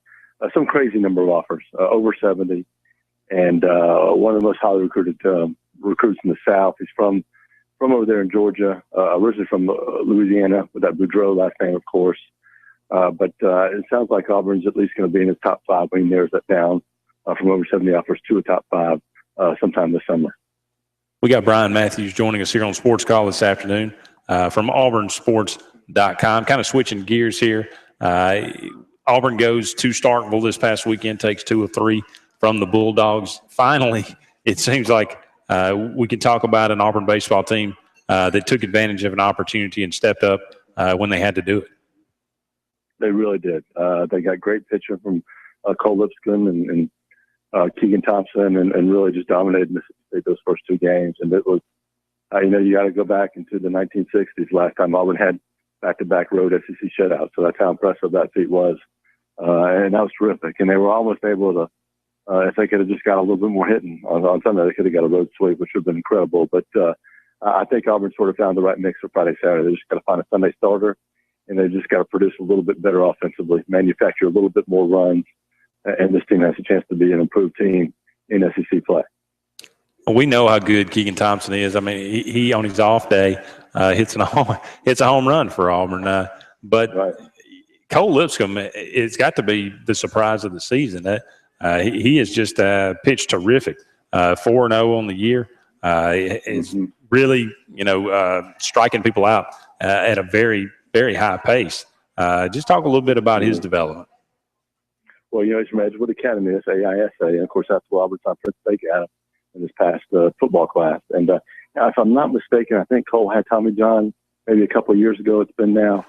Some crazy number of offers, over 70. And one of the most highly recruited recruits in the South. He's from over there in Georgia, originally from Louisiana, with that Boudreaux last name, of course. But it sounds like Auburn's at least going to be in his top 5 when he narrows that down from over 70 offers to a top 5 sometime this summer. We got Brian Matthews joining us here on Sports Call this afternoon from auburnsports.com. Kind of switching gears here. Auburn goes to Starkville this past weekend, takes 2 of 3 from the Bulldogs. Finally, it seems like we can talk about an Auburn baseball team that took advantage of an opportunity and stepped up when they had to do it. They really did. They got great pitching from Cole Lipscomb and Keegan Thompson and really just dominated Mississippi State those first 2 games. And it was, you got to go back into the 1960s, last time Auburn had back-to-back road SEC shutouts. So that's how impressive that feat was. And that was terrific. And they were almost able to, if they could have just got a little bit more hitting on Sunday, they could have got a road sweep, which would have been incredible. But I think Auburn sort of found the right mix for Friday, Saturday. They just got to find a Sunday starter, and they just got to produce a little bit better offensively, manufacture a little bit more runs, and this team has a chance to be an improved team in SEC play. We know how good Keegan Thompson is. I mean, he on his off day hits a home run for Auburn. But right. Cole Lipscomb, it's got to be the surprise of the season. He has just pitched terrific, 4-0 on the year. Is really, striking people out at a very, very high pace. Just talk a little bit about his development. Well, he's from Edgewood Academy, it's AISA, and of course that's where Auburn Prince State got him in this past football class. And if I'm not mistaken, I think Cole had Tommy John maybe a couple of years ago. It's been now,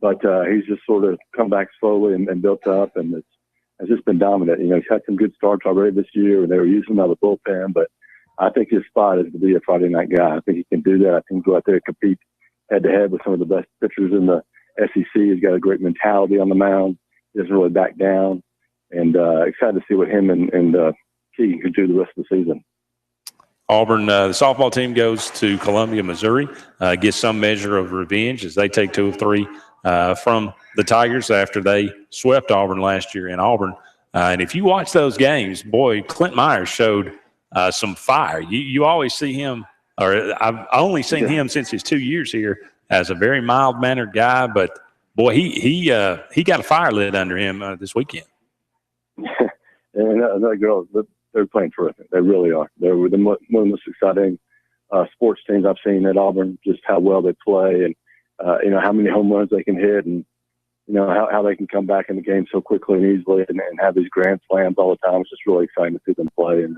but he's just sort of come back slowly and built up, and it's just been dominant. He's had some good starts already this year, and they were using him out of the bullpen. But I think his spot is to be a Friday night guy. I think he can do that. I think he can go out there and compete head-to-head with some of the best pitchers in the SEC. He's got a great mentality on the mound. He doesn't really back down. And excited to see what him and Keegan can do the rest of the season. Auburn, the softball team goes to Columbia, Missouri, gets some measure of revenge as they take 2 of 3 from the Tigers after they swept Auburn last year in Auburn. And if you watch those games, boy, Clint Myers showed some fire. You always see him, or I've only seen him since his 2 years here, as a very mild-mannered guy. But, boy, he got a fire lit under him this weekend. And another girl, they're playing terrific. They really are. They're one of the most exciting sports teams I've seen at Auburn, just how well they play and, how many home runs they can hit and, how they can come back in the game so quickly and easily and have these grand slams all the time. It's just really exciting to see them play. And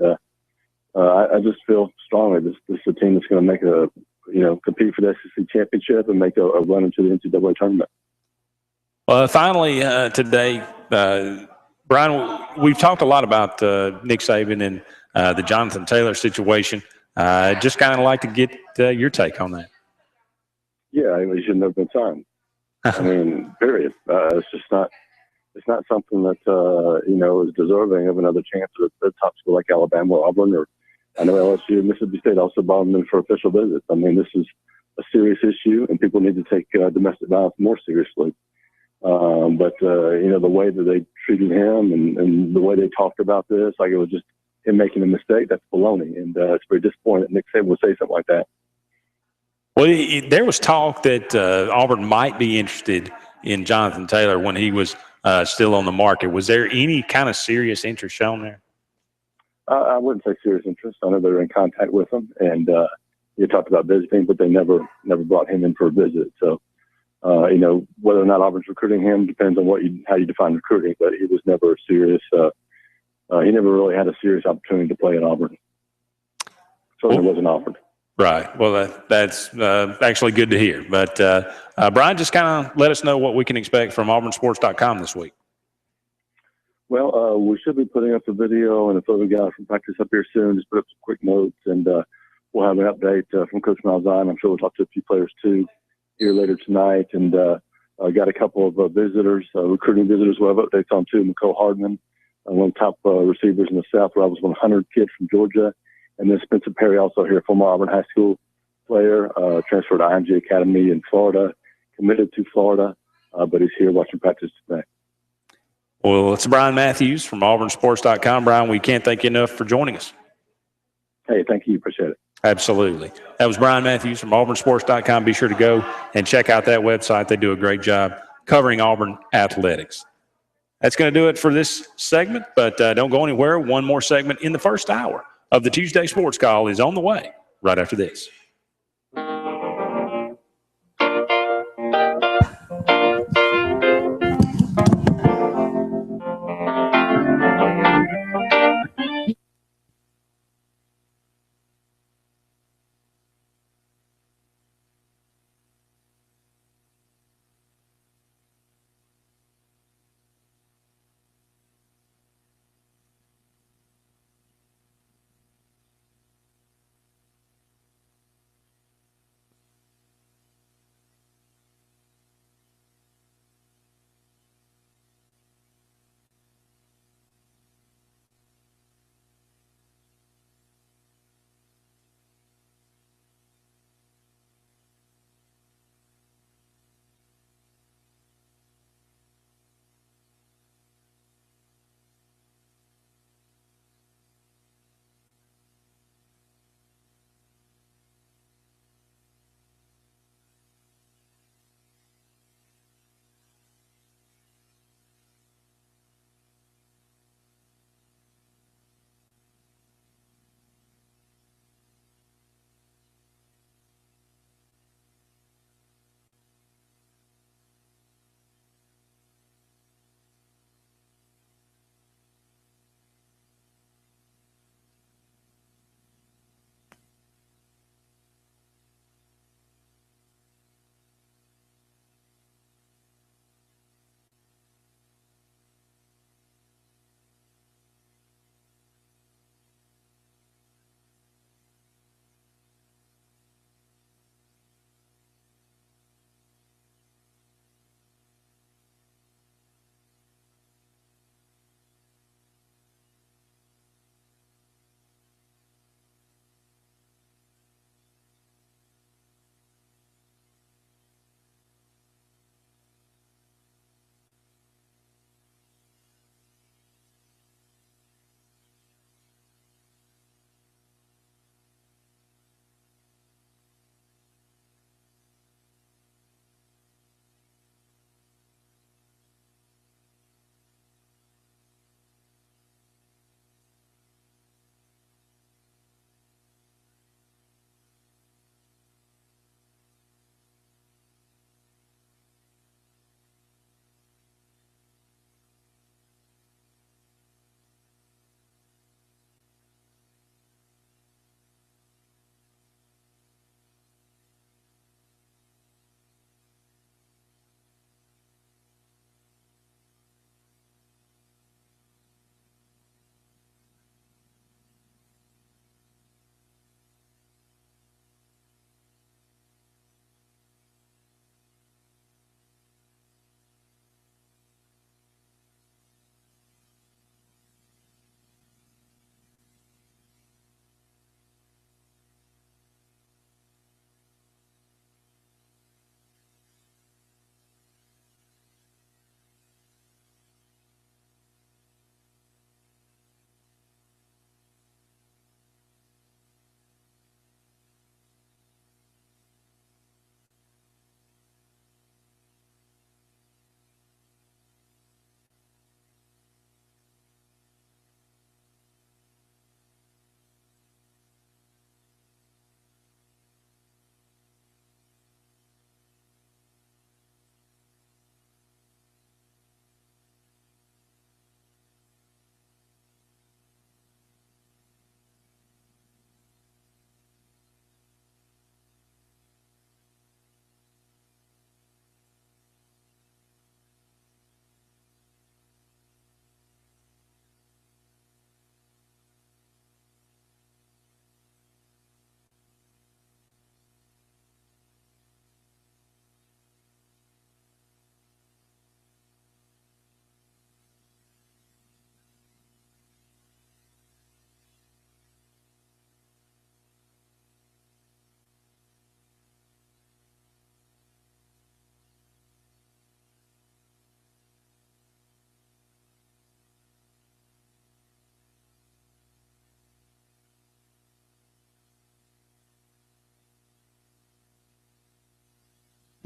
I just feel strongly this is a team that's going to make compete for the SEC championship and make a run into the NCAA tournament. Well, finally today, Brian, we've talked a lot about Nick Saban and the Jonathan Taylor situation. Just kind of like to get your take on that. Yeah, he shouldn't have been signed. I mean, period. It's just not. It's not something that is deserving of another chance at a top school like Alabama or Auburn, or I know LSU, Mississippi State also brought him in for official visits. I mean, this is a serious issue, and people need to take domestic violence more seriously. But the way that they treated him and the way they talked about this, like it was just him making a mistake, that's baloney. And it's very disappointing that Nick Saban would say something like that. Well, there was talk that Auburn might be interested in Jonathan Taylor when he was still on the market. Was there any kind of serious interest shown there? I wouldn't say serious interest. I know they were in contact with him, and you talked about visiting, but they never brought him in for a visit. So, whether or not Auburn's recruiting him depends on how you define recruiting, but he was never a serious he never really had a serious opportunity to play at Auburn. Certainly wasn't offered. Right. Well, that's actually good to hear. But, Brian, just kind of let us know what we can expect from auburnsports.com this week. Well, we should be putting up a video and a photo guide from practice up here soon. Just put up some quick notes, and we'll have an update from Coach Malzahn. I'm sure we'll talk to a few players, too, here later tonight. And I got a couple of visitors, recruiting visitors we'll have updates on, too. McCole Hardman, one of the top receivers in the South, where I was 100 kid from Georgia. And then Spencer Perry, also here, former Auburn High School player, transferred to IMG Academy in Florida, committed to Florida, but he's here watching practice today. Well, it's Brian Matthews from auburnsports.com. Brian, we can't thank you enough for joining us. Hey, thank you. Appreciate it. Absolutely. That was Brian Matthews from auburnsports.com. Be sure to go and check out that website. They do a great job covering Auburn athletics. That's going to do it for this segment, but don't go anywhere. One more segment in the first hour of the Tuesday Sports Call is on the way right after this.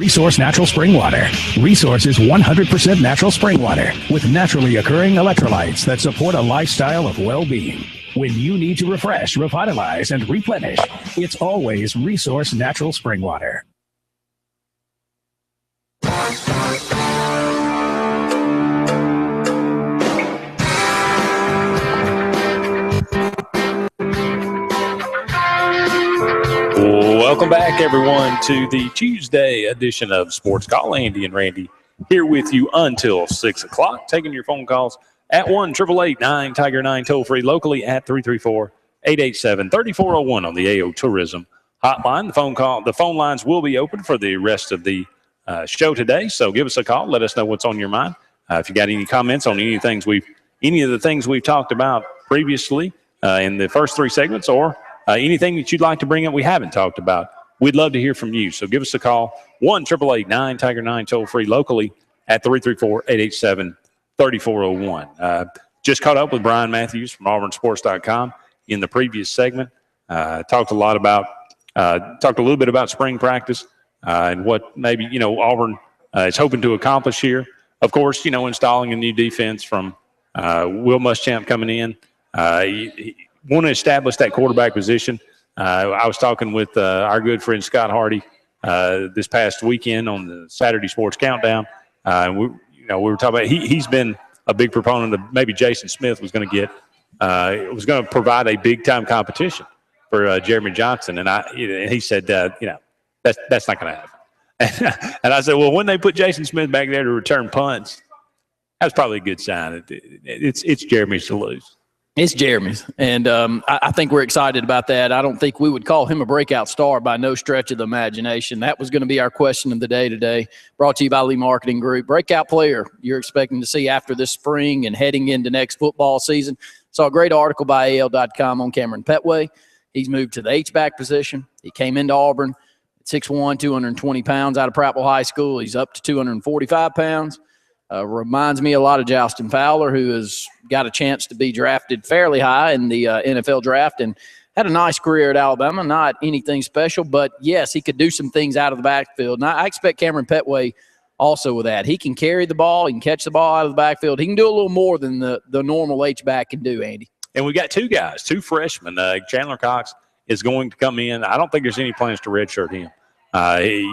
Resource Natural Spring Water. Resource is 100% natural spring water with naturally occurring electrolytes that support a lifestyle of well-being. When you need to refresh, revitalize, and replenish, it's always Resource Natural Spring Water. Welcome back, everyone, to the Tuesday edition of Sports Call. Andy and Randy here with you until 6 o'clock, taking your phone calls at 1-888-9-TIGER-9, toll-free locally at 334-887-3401 on the AO Tourism hotline. The phone lines will be open for the rest of the show today, so give us a call. Let us know what's on your mind. If you got any comments on any of the things we've talked about previously in the first three segments, or anything that you'd like to bring up we haven't talked about, we'd love to hear from you. So give us a call, 1-888-9-TIGER-9, toll-free locally at 334-887-3401. Just caught up with Brian Matthews from AuburnSports.com in the previous segment. Talked a little bit about spring practice and what maybe, Auburn is hoping to accomplish here. Of course, installing a new defense from Will Muschamp coming in. Want to establish that quarterback position. I was talking with our good friend Scott Hardy this past weekend on the Saturday Sports Countdown. We were talking about he's been a big proponent of maybe Jason Smith was going to provide a big time competition for Jeremy Johnson, and he said that's not going to happen. And I said, well, when they put Jason Smith back there to return punts, that's probably a good sign. It's Jeremy's to lose. It's Jeremy's, and I think we're excited about that. I don't think we would call him a breakout star by no stretch of the imagination. That was going to be our question of the day today, brought to you by Lee Marketing Group. Breakout player you're expecting to see after this spring and heading into next football season. Saw a great article by AL.com on Cameron Petway. He's moved to the H-back position. He came into Auburn at 6'1", 220 pounds out of Prattville High School. He's up to 245 pounds. Reminds me a lot of Justin Fowler, who has got a chance to be drafted fairly high in the NFL draft and had a nice career at Alabama. Not anything special, but, yes, he could do some things out of the backfield. And I expect Cameron Petway also with that. He can carry the ball. He can catch the ball out of the backfield. He can do a little more than the normal H-back can do, Andy. And we got two freshmen. Chandler Cox is going to come in. I don't think there's any plans to redshirt him.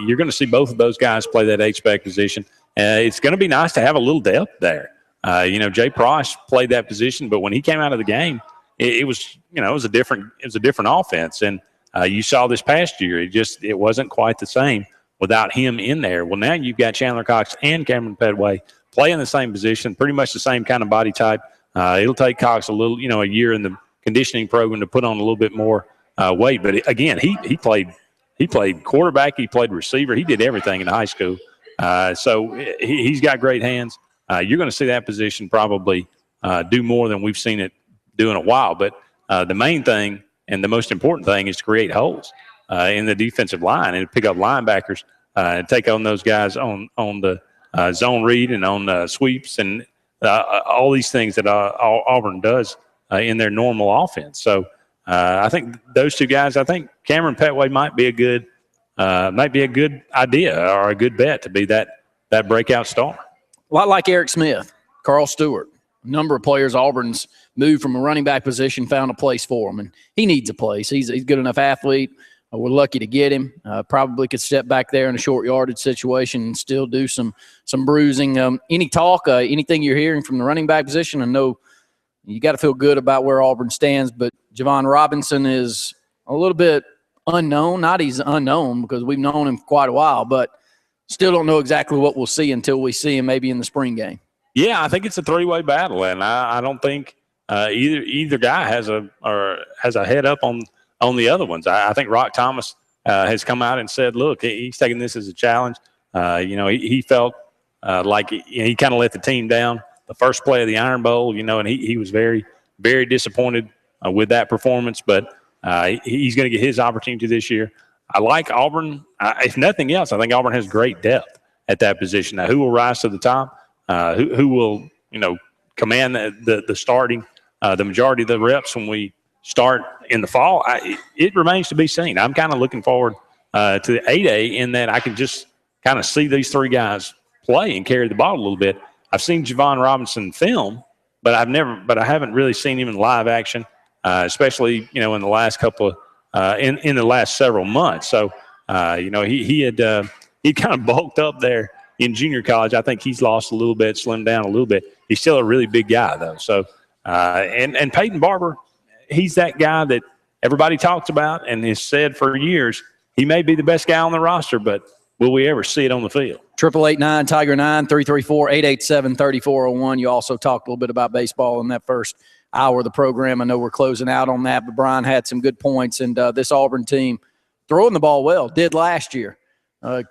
You're going to see both of those guys play that H-back position. It's going to be nice to have a little depth there. Jay Prosh played that position, but when he came out of the game, it was a different offense. And you saw this past year, it wasn't quite the same without him in there. Well, now you've got Chandler Cox and Cameron Petway playing the same position, pretty much the same kind of body type. It'll take Cox a year in the conditioning program to put on a little bit more weight. But again, he played quarterback, he played receiver, he did everything in high school. So he's got great hands. You're going to see that position probably do more than we've seen it do in a while. But the main thing and the most important thing is to create holes in the defensive line and pick up linebackers and take on those guys on the zone read and on sweeps and all these things that Auburn does in their normal offense. So I think those two guys, I think Cameron Petway might be a good idea or a good bet to be that breakout star. A lot like Eric Smith, Carl Stewart. A number of players Auburn's moved from a running back position, found a place for him, and he needs a place. He's a good enough athlete. We're lucky to get him. Probably could step back there in a short yardage situation and still do some bruising. Any talk, anything you're hearing from the running back position? I know you got to feel good about where Auburn stands, but Javon Robinson is a little bit unknown. Not he's unknown because we've known him for quite a while, but still don't know exactly what we'll see until we see him maybe in the spring game. Yeah, I think it's a three-way battle, and I don't think either guy has a head up on the other ones. I think Rock Thomas has come out and said, look, he's taking this as a challenge. He felt like he kind of let the team down the first play of the Iron Bowl, and he was very, very disappointed with that performance, but he's going to get his opportunity this year. I like Auburn. If nothing else, I think Auburn has great depth at that position. Now, who will rise to the top? Who will, command the starting, the majority of the reps when we start in the fall? It remains to be seen. I'm kind of looking forward to the 8A in that I can just kind of see these three guys play and carry the ball a little bit. I've seen Javon Robinson film, but I haven't really seen him in live action, especially in the last couple of in the last several months. So he kind of bulked up there in junior college. I think he's lost a little bit, slimmed down a little bit. He's still a really big guy though. So and Peyton Barber, he's that guy that everybody talks about and has said for years he may be the best guy on the roster, but will we ever see it on the field? 888-9 Tiger 9 334-887-3401. You also talked a little bit about baseball in that first hour of the program. I know we're closing out on that, but Brian had some good points, and this Auburn team throwing the ball well did last year.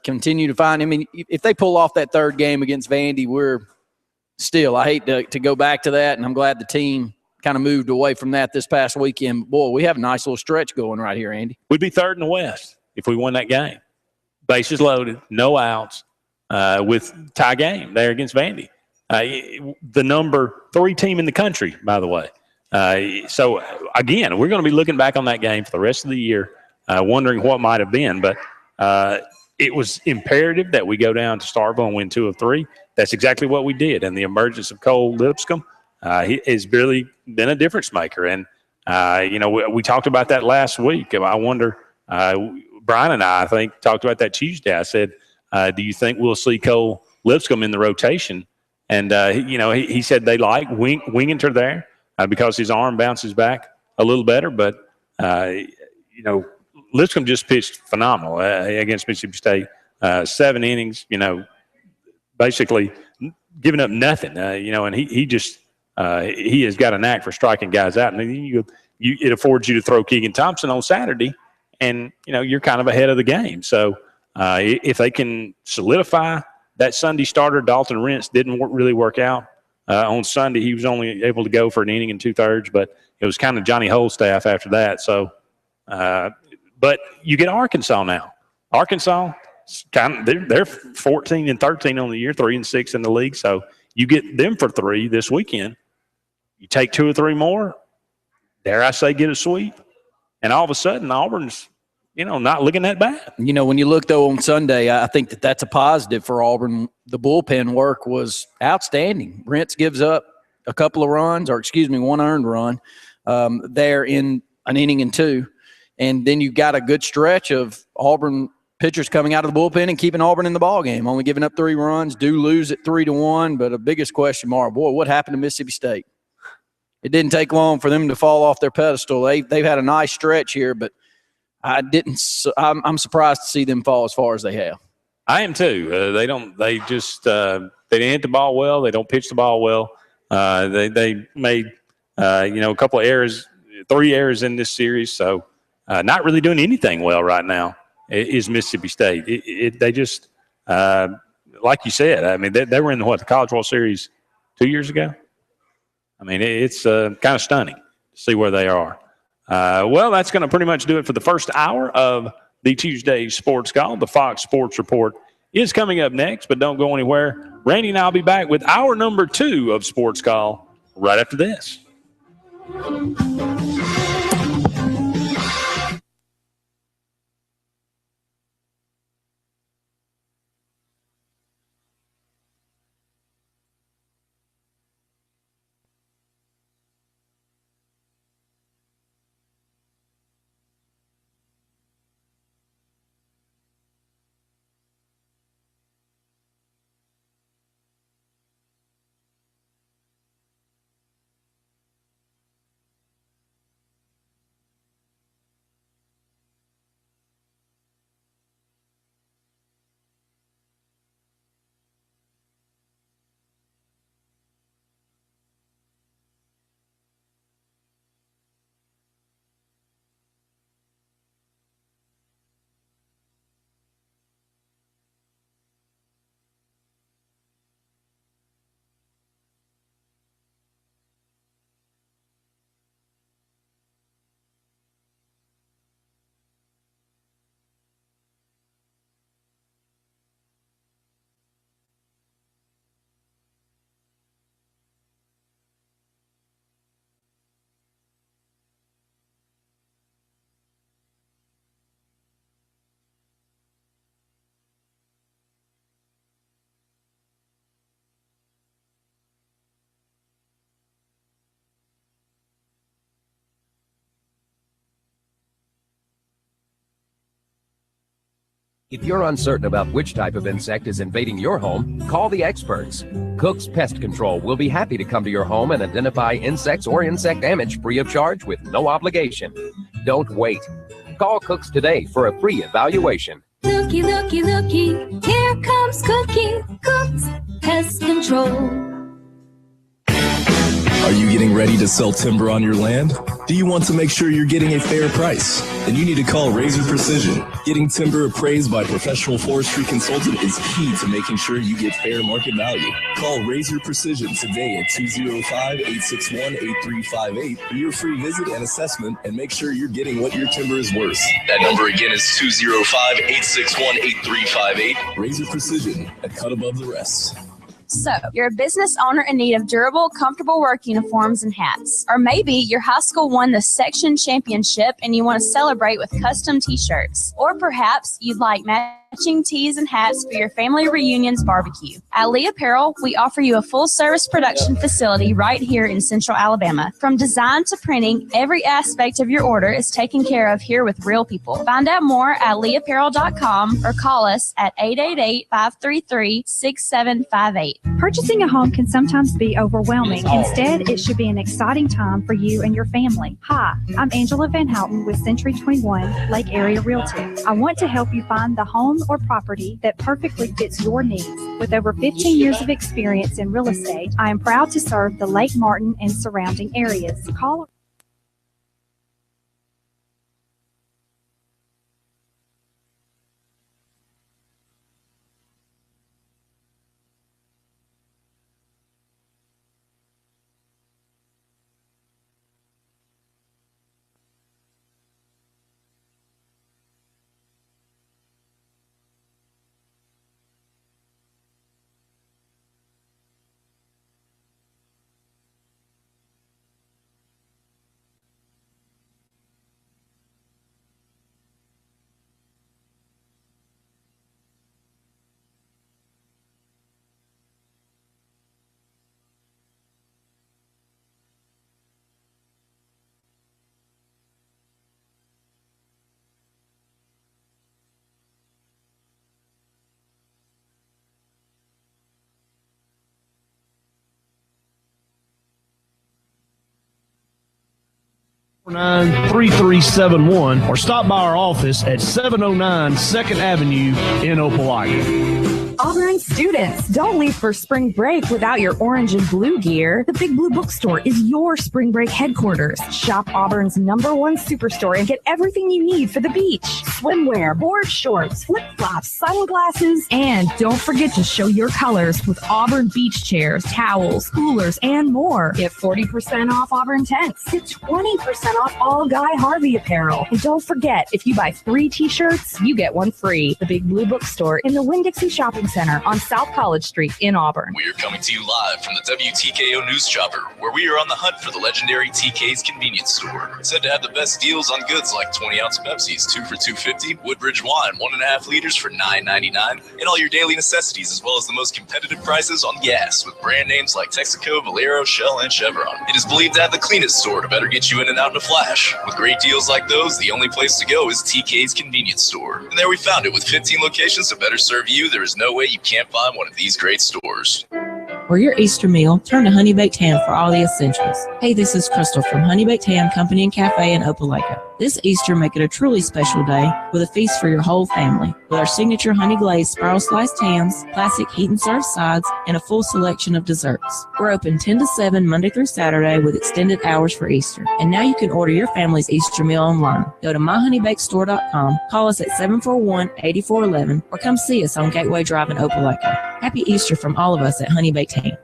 Continue to find. I mean, if they pull off that third game against Vandy, we're still. I hate to go back to that, and I'm glad the team kind of moved away from that this past weekend. Boy, we have a nice little stretch going right here, Andy. We'd be third in the West if we won that game. Bases loaded, no outs, with tie game there against Vandy. The number 3 team in the country, by the way. So, again, we're going to be looking back on that game for the rest of the year, wondering what might have been. But it was imperative that we go down to Starkville and win 2 of 3. That's exactly what we did. And the emergence of Cole Lipscomb, he has really been a difference maker. And, we talked about that last week. I wonder Brian and I think, talked about that Tuesday. I said, do you think we'll see Cole Lipscomb in the rotation? And, he said they like Winginter there because his arm bounces back a little better. But, Lipscomb just pitched phenomenal against Mississippi State. 7 innings, basically giving up nothing, and he just he has got a knack for striking guys out. And it affords you to throw Keegan Thompson on Saturday, and, you're kind of ahead of the game. So if they can solidify that Sunday starter, Dalton Rentz didn't really work out on Sunday. He was only able to go for an inning and 2/3, but it was kind of Johnny Holstaff after that. So, but you get Arkansas now. Arkansas, they're 14-13 on the year, 3-6 in the league. So you get them for 3 this weekend. You take 2 or 3 more, dare I say, get a sweep, and all of a sudden Auburn's not looking that bad. When you look, though, on Sunday, I think that's a positive for Auburn. The bullpen work was outstanding. Rentz gives up a couple of runs, or 1 earned run there in an inning and 2. And then you've got a good stretch of Auburn pitchers coming out of the bullpen and keeping Auburn in the ballgame, only giving up 3 runs, do lose at 3-1. But a biggest question mark, boy, what happened to Mississippi State? It didn't take long for them to fall off their pedestal. They've had a nice stretch here, but I'm surprised to see them fall as far as they have. I am too. They didn't hit the ball well. They don't pitch the ball well. They made a couple of errors, 3 errors in this series. So not really doing anything well right now is Mississippi State. They just like you said. I mean, they were in the College World Series 2 years ago. I mean, it's kind of stunning to see where they are. Well, that's going to pretty much do it for the first hour of the Tuesday Sports Call. The Fox Sports Report is coming up next, but don't go anywhere. Randy and I will be back with hour number 2 of Sports Call right after this. If you're uncertain about which type of insect is invading your home, call the experts. Cook's Pest Control will be happy to come to your home and identify insects or insect damage free of charge with no obligation. Don't wait. Call Cook's today for a free evaluation. Looky, looky, looky, here comes Cookie. Cook's Pest Control. Are you getting ready to sell timber on your land? Do you want to make sure you're getting a fair price? Then you need to call Razor Precision. Getting timber appraised by a professional forestry consultant is key to making sure you get fair market value. Call Razor Precision today at 205-861-8358 for your free visit and assessment, and make sure you're getting what your timber is worth. That number again is 205-861-8358. Razor Precision, a cut above the rest. So, you're a business owner in need of durable, comfortable work uniforms and hats. Or maybe your high school won the section championship and you want to celebrate with custom t-shirts. Or perhaps you'd like matching tees and hats for your family reunions barbecue. At Lee Apparel, we offer you a full-service production facility right here in Central Alabama. From design to printing, every aspect of your order is taken care of here with real people. Find out more at leeapparel.com or call us at 888-533-6758. Purchasing a home can sometimes be overwhelming. Instead, it should be an exciting time for you and your family. Hi, I'm Angela Van Houten with Century 21 Lake Area Realty. I want to help you find the home or property that perfectly fits your needs. With over 15 years of experience in real estate, I am proud to serve the Lake Martin and surrounding areas. Call 3371 or stop by our office at 709 2nd Avenue in Opelika. Auburn students, don't leave for spring break without your orange and blue gear. The Big Blue Bookstore is your spring break headquarters. Shop Auburn's #1 superstore and get everything you need for the beach. Swimwear, board shorts, flip-flops, sunglasses, and don't forget to show your colors with Auburn beach chairs, towels, coolers, and more. Get 40% off Auburn tents. Get 20% off all Guy Harvey apparel. And don't forget, if you buy 3 t-shirts, you get 1 free. The Big Blue Bookstore in the Winn-Dixie Shopping Center on South College Street in Auburn. We are coming to you live from the WTKO News Chopper, where we are on the hunt for the legendary TK's convenience store. Said to have the best deals on goods like 20-ounce Pepsis, 2 for $2.50, Woodbridge wine, 1.5 liters for $9.99, and all your daily necessities, as well as the most competitive prices on gas, with brand names like Texaco, Valero, Shell, and Chevron. It is believed to have the cleanest store to better get you in and out in a flash. With great deals like those, the only place to go is TK's convenience store. And there we found it. With 15 locations to better serve you, there is no way you can't find one of these great stores. For your Easter meal, turn to Honey Baked Ham for all the essentials. Hey, this is Crystal from Honey Baked Ham Company and Cafe in Opelika. This Easter, make it a truly special day with a feast for your whole family. With our signature honey glazed spiral sliced hams, classic heat and serve sides, and a full selection of desserts. We're open 10 to 7 Monday through Saturday with extended hours for Easter. And now you can order your family's Easter meal online. Go to myhoneybakedstore.com, call us at 741-8411, or come see us on Gateway Drive in Opelika. Happy Easter from all of us at Honey Baked Ham.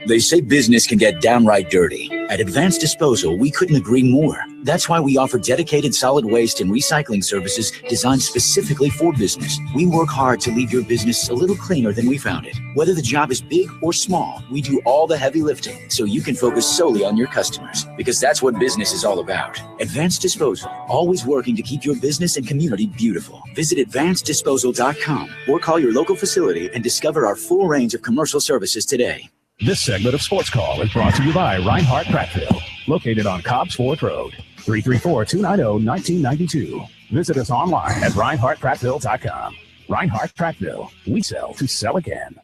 They say business can get downright dirty. At Advanced Disposal, we couldn't agree more. That's why we offer dedicated solid waste and recycling services designed specifically for business. We work hard to leave your business a little cleaner than we found it. Whether the job is big or small, we do all the heavy lifting so you can focus solely on your customers, because that's what business is all about. Advanced Disposal, always working to keep your business and community beautiful. Visit advanceddisposal.com or call your local facility and discover our full range of commercial services today. This segment of Sports Call is brought to you by Reinhardt Prattville, located on Cobbs Ford Road, 334-290-1992. Visit us online at reinhardtprattville.com. Reinhardt Trackville. We sell to sell again.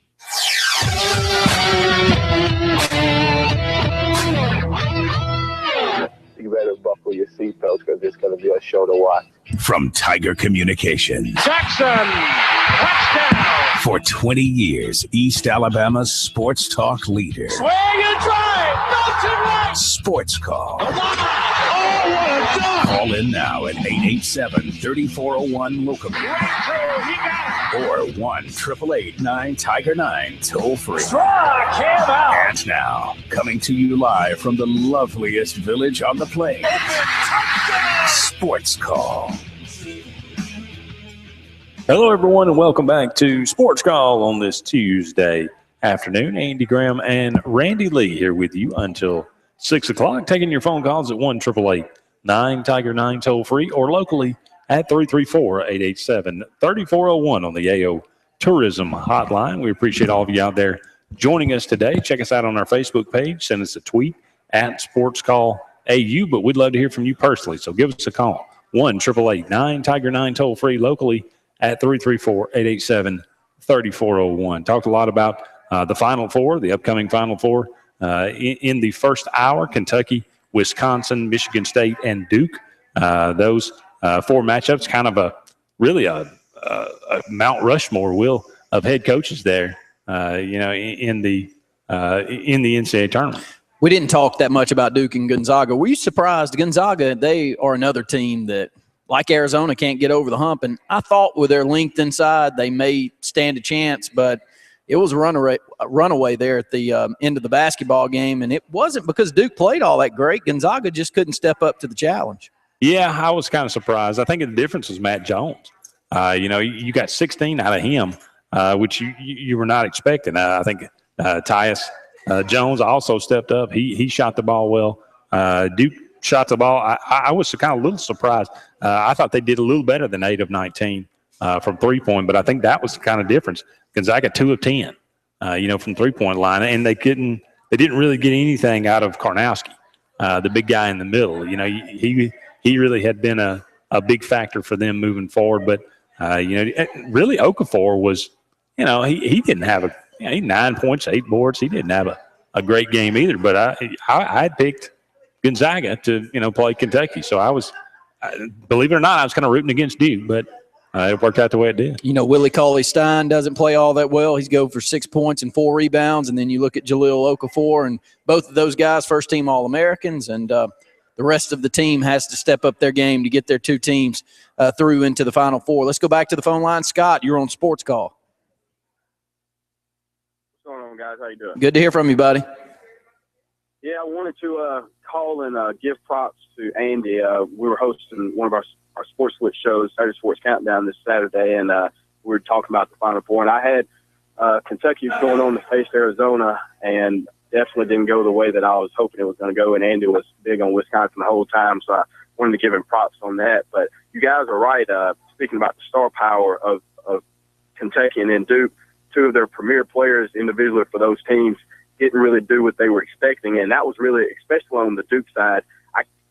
You better buckle your seatbelts because it's going to be a show to watch. From Tiger Communications. Jackson, touchdown. For 20 years, East Alabama's sports talk leader. Swing and drive, Milton right. Sportscall. Oh, what a dunk. Call in now at 887-3401-LOCAL. Or 1-888-9-TIGER-9 toll free. Strike him out. And now, coming to you live from the loveliest village on the plains. Sports Call. Hello, everyone, and welcome back to Sports Call on this Tuesday afternoon. Andy Graham and Randy Lee here with you until 6 o'clock, taking your phone calls at 1-888-9-TIGER-9 toll free or locally at 334-887-3401 on the AO Tourism Hotline. We appreciate all of you out there joining us today. Check us out on our Facebook page. Send us a tweet at SportsCallAU, but we'd love to hear from you personally, so give us a call. 1-888-9-TIGER-9 toll free locally at 334-887-3401. Talked a lot about the Final Four, the upcoming Final Four. In the first hour, Kentucky, Wisconsin, Michigan State, and Duke. Those four matchups, kind of a Mount Rushmore, of head coaches there, in the NCAA tournament. We didn't talk that much about Duke and Gonzaga. Were you surprised? Gonzaga, they are another team that, like Arizona, can't get over the hump. And I thought with their length inside, they may stand a chance, but it was a runaway there at the end of the basketball game. And it wasn't because Duke played all that great. Gonzaga just couldn't step up to the challenge. Yeah, I was kind of surprised. I think the difference was Matt Jones. You got 16 out of him, which you were not expecting. I think Tyus Jones also stepped up. He shot the ball well. Duke shot the ball. I was kind of a little surprised. I thought they did a little better than 8 of 19 from three-point, but I think that was the kind of difference. Gonzaga 2 of 10, from three-point line, and they didn't really get anything out of Karnowski, the big guy in the middle. He really had been a big factor for them moving forward, but really Okafor was, he didn't have he 9 points, 8 boards. He didn't have a great game either, but I had picked Gonzaga to, play Kentucky. So I was, believe it or not, I was kind of rooting against Duke, but it worked out the way it did. Willie Cauley-Stein doesn't play all that well. He's go for 6 points and 4 rebounds. And then you look at Jahlil Okafor, and both of those guys, first-team All-Americans, and the rest of the team has to step up their game to get their two teams through into the Final Four. Let's go back to the phone line. Scott, you're on Sports Call. What's going on, guys? How you doing? Good to hear from you, buddy. Yeah, I wanted to call and give props to Andy. We were hosting one of our Sports Lit shows, Saturday Sports Countdown, this Saturday, and we were talking about the Final Four. And I had Kentucky going on to face Arizona, and definitely didn't go the way that I was hoping it was going to go. And Andy was big on Wisconsin the whole time, so I wanted to give him props on that. But you guys are right. Speaking about the star power of Kentucky and then Duke, two of their premier players individually for those teams didn't really do what they were expecting. And that was really, especially on the Duke side,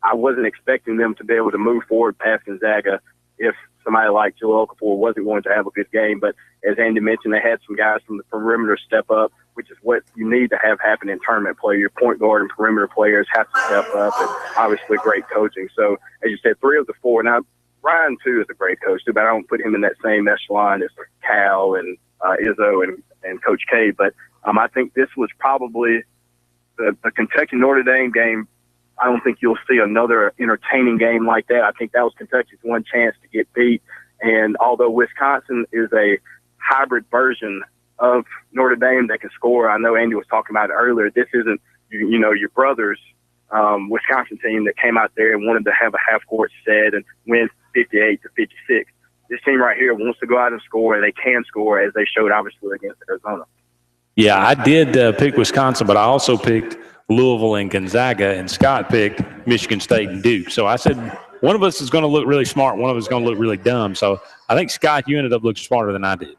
I wasn't expecting them to be able to move forward past Gonzaga if somebody like Jahlil Okafor wasn't going to have a good game. But as Andy mentioned, they had some guys from the perimeter step up, which is what you need to have happen in tournament play. Your point guard and perimeter players have to step up, and obviously great coaching. So, as you said, 3 of the 4. Now, Ryan, too, is a great coach, too, but I don't put him in that same echelon as Cal and Izzo and Coach K. But I think this was probably the Kentucky-Notre Dame game. I don't think you'll see another entertaining game like that. I think that was Kentucky's one chance to get beat. And although Wisconsin is a hybrid version of Notre Dame that can score, I know Andy was talking about it earlier, this isn't, your brother's Wisconsin team that came out there and wanted to have a half-court set and win 58-56. This team right here wants to go out and score, and they can score, as they showed, obviously, against Arizona. Yeah, I did pick Wisconsin, but I also picked Louisville and Gonzaga, and Scott picked Michigan State and Duke. So I said one of us is going to look really smart, one of us is going to look really dumb. So I think, Scott, you ended up looking smarter than I did.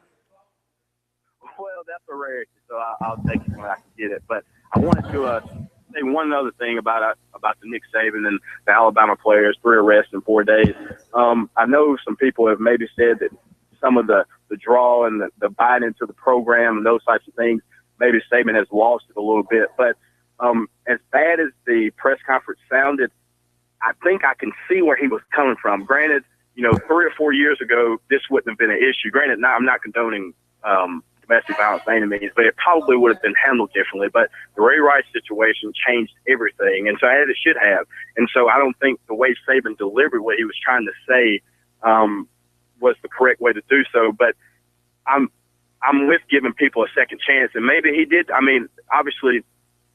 Well, that's a rarity, so I'll take it when I can get it. But I wanted to say one other thing about the Nick Saban and the Alabama players, 3 arrests in 4 days. I know some people have maybe said that some of the draw and the buy into the program and those types of things, maybe Saban has lost it a little bit. But as bad as the press conference sounded, I think I can see where he was coming from. Granted, 3 or 4 years ago, this wouldn't have been an issue. Granted, now I'm not condoning domestic violence by any means, but it probably would have been handled differently. But the Ray Rice situation changed everything, and so as it should have. And so I don't think the way Saban delivered what he was trying to say was the correct way to do so. But I'm with giving people a second chance, and maybe he did. I mean, obviously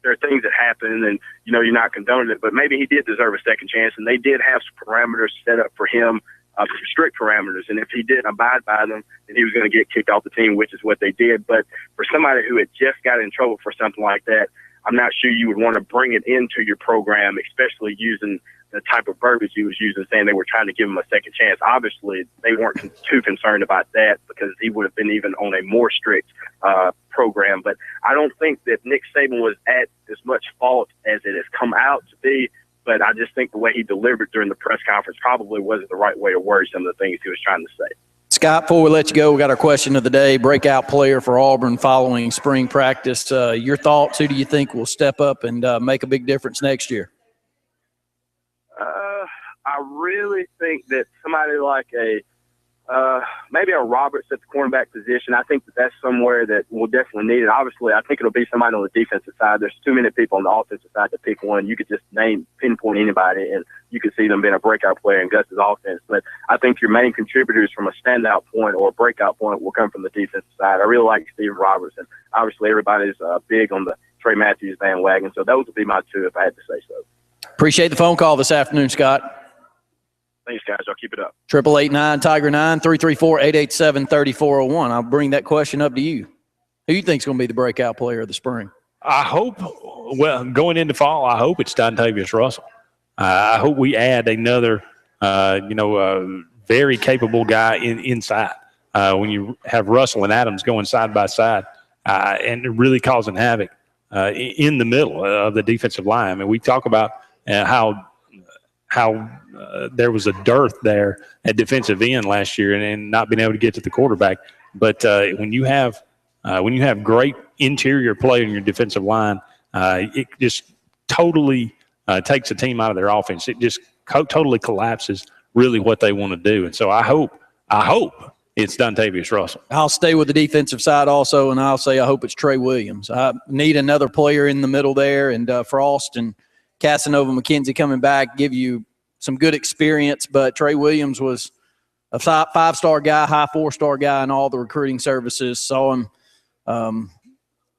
there are things that happen, and you're not condoning it, but maybe he did deserve a second chance, and they did have some parameters set up for him. Some strict parameters, and if he didn't abide by them, then he was going to get kicked off the team, which is what they did. But for somebody who had just got in trouble for something like that, I'm not sure you would want to bring it into your program, especially using the type of verbiage he was using, saying they were trying to give him a second chance. Obviously, they weren't too concerned about that because he would have been even on a more strict program. But I don't think that Nick Saban was at as much fault as it has come out to be. But I just think the way he delivered during the press conference probably wasn't the right way to word some of the things he was trying to say. Scott, before we let you go, we got our question of the day, breakout player for Auburn following spring practice. Your thoughts, who do you think will step up and make a big difference next year? I really think that somebody like maybe a Roberts at the cornerback position. I think that's somewhere that we'll definitely need it. Obviously, I think it'll be somebody on the defensive side. There's too many people on the offensive side to pick one. You could just pinpoint anybody, and you could see them being a breakout player in Gus's offense. But I think your main contributors from a standout point or a breakout point will come from the defensive side. I really like Steve Roberts, and obviously everybody's big on the Trey Matthews bandwagon. So those would be my two if I had to say so. Appreciate the phone call this afternoon, Scott. Thanks, guys. I'll keep it up. 888-9-TIGER-9, 334-887-3401. I'll bring that question up to you. Who you think is going to be the breakout player of the spring? I hope, going into fall, I hope it's Dontavius Russell. I hope we add another, very capable guy inside. When you have Russell and Adams going side by side and really causing havoc in the middle of the defensive line. I mean, we talk about how there was a dearth there at defensive end last year and not being able to get to the quarterback. But when you have great interior play on your defensive line, it just totally takes a team out of their offense. It just totally collapses really what they want to do. And so I hope it's Dontavius Russell. I'll stay with the defensive side also, and I'll say I hope it's Trey Williams. I need another player in the middle there, and Frost and Casanova McKenzie coming back give you some good experience, but Trey Williams was a 5-star guy, high 4-star guy in all the recruiting services. Saw him,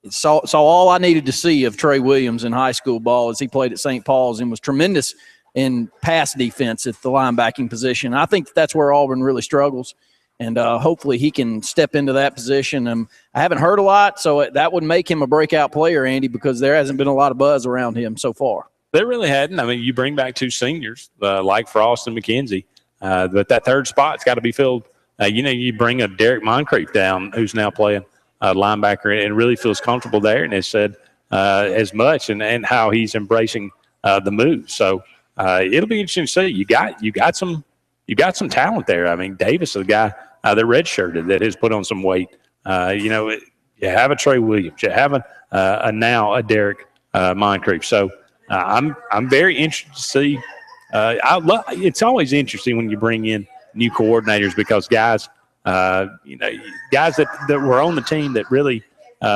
saw all I needed to see of Trey Williams in high school ball as he played at St. Paul's and was tremendous in pass defense at the linebacking position. I think that's where Auburn really struggles, and hopefully he can step into that position. I haven't heard a lot, so that would make him a breakout player, Andy, because there hasn't been a lot of buzz around him so far. They really hadn't. I mean, you bring back two seniors like Frost and McKenzie, but that third spot's got to be filled. You bring a Derek Moncrief down, who's now playing linebacker, and really feels comfortable there, and has said as much, and how he's embracing the move. So it'll be interesting to see. You got some talent there. I mean, Davis, the guy that redshirted that has put on some weight. You have a Trey Williams, you have a Derek Moncrief. So. I'm very interested to see. It's always interesting when you bring in new coordinators because guys that were on the team that really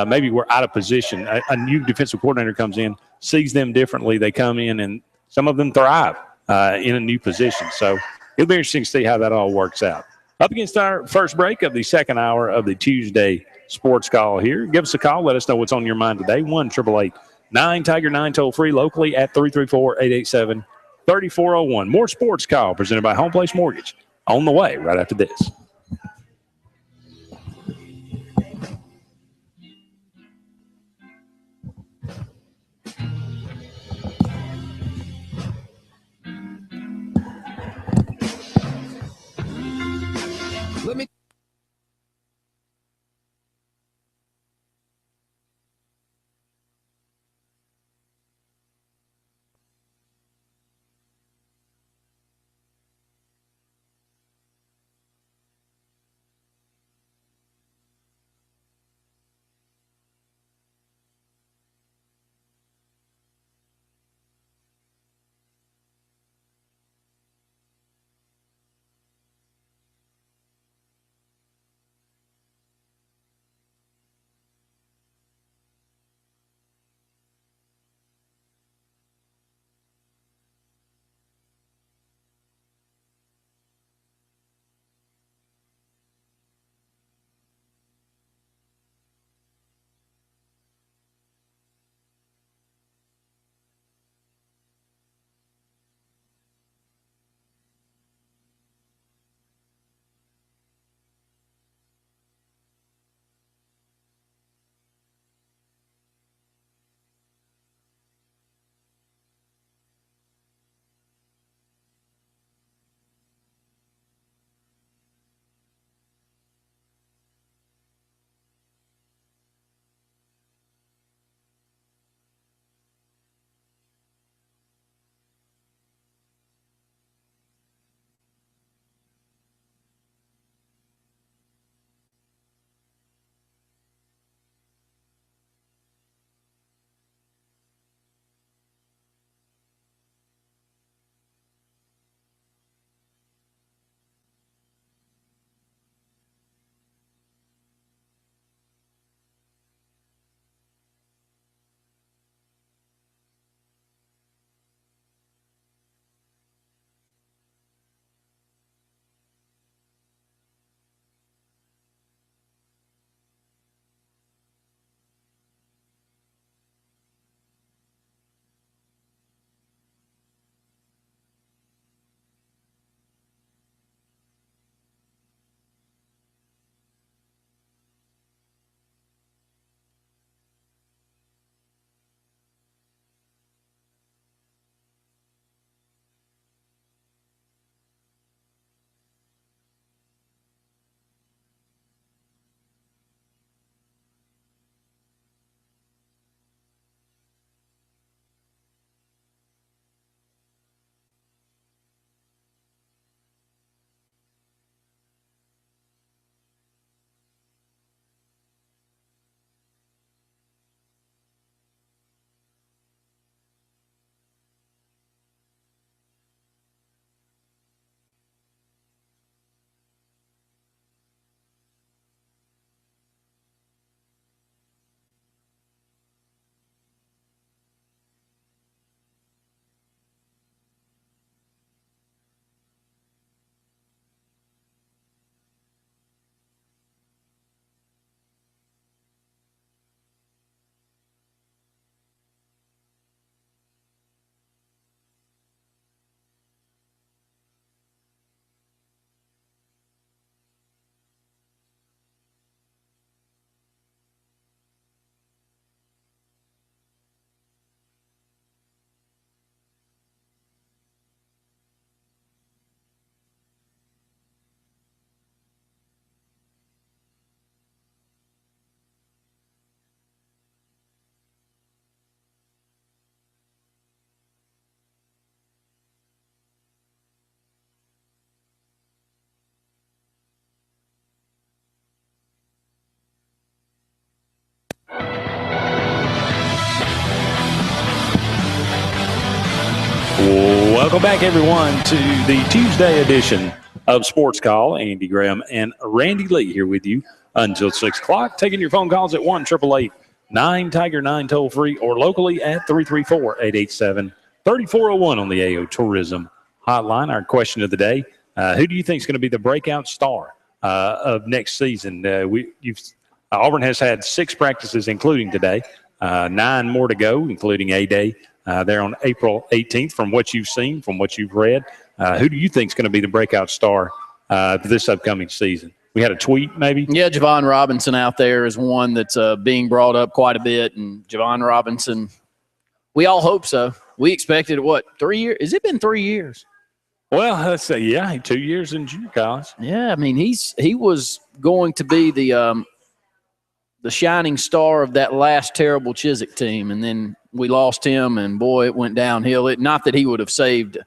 maybe were out of position. A new defensive coordinator comes in, sees them differently. They come in, and some of them thrive in a new position. So it'll be interesting to see how that all works out. Up against our first break of the second hour of the Tuesday Sports Call here. Give us a call. Let us know what's on your mind today. 1-888-9-TIGER-9 toll free locally at 334-887-3401. More Sports Call presented by Home Place Mortgage on the way right after this. Let me Welcome back, everyone, to the Tuesday edition of Sports Call. Andy Graham and Randy Lee here with you until 6 o'clock. Taking your phone calls at 1-888-9-TIGER-9 toll-free or locally at 334-887-3401 on the AO Tourism Hotline. Our question of the day, who do you think is going to be the breakout star of next season? Auburn has had 6 practices, including today, 9 more to go, including A-Day. There on April 18th. From what you've seen, from what you've read, who do you think is going to be the breakout star this upcoming season? We had a tweet, maybe? Yeah, Javon Robinson out there is one that's being brought up quite a bit. And Javon Robinson, we all hope so. We expected, 3 years? Has it been 3 years? Well, let's say, 2 years in junior college. Yeah, I mean, he was going to be the shining star of that last terrible Chiswick team, and then we lost him, and boy, it went downhill. Not that he would have saved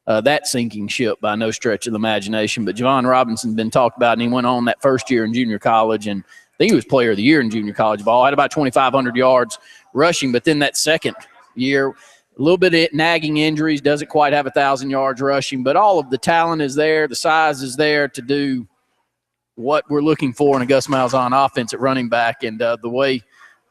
that sinking ship by no stretch of the imagination, but Javon Robinson's been talked about, and he went on that first year in junior college, and I think he was player of the year in junior college ball. Had about 2,500 yards rushing, but then that second year, a little bit of nagging injuries, doesn't quite have 1,000 yards rushing, but all of the talent is there, the size is there to do what we're looking for in a Gus Malzahn offense at running back, and the way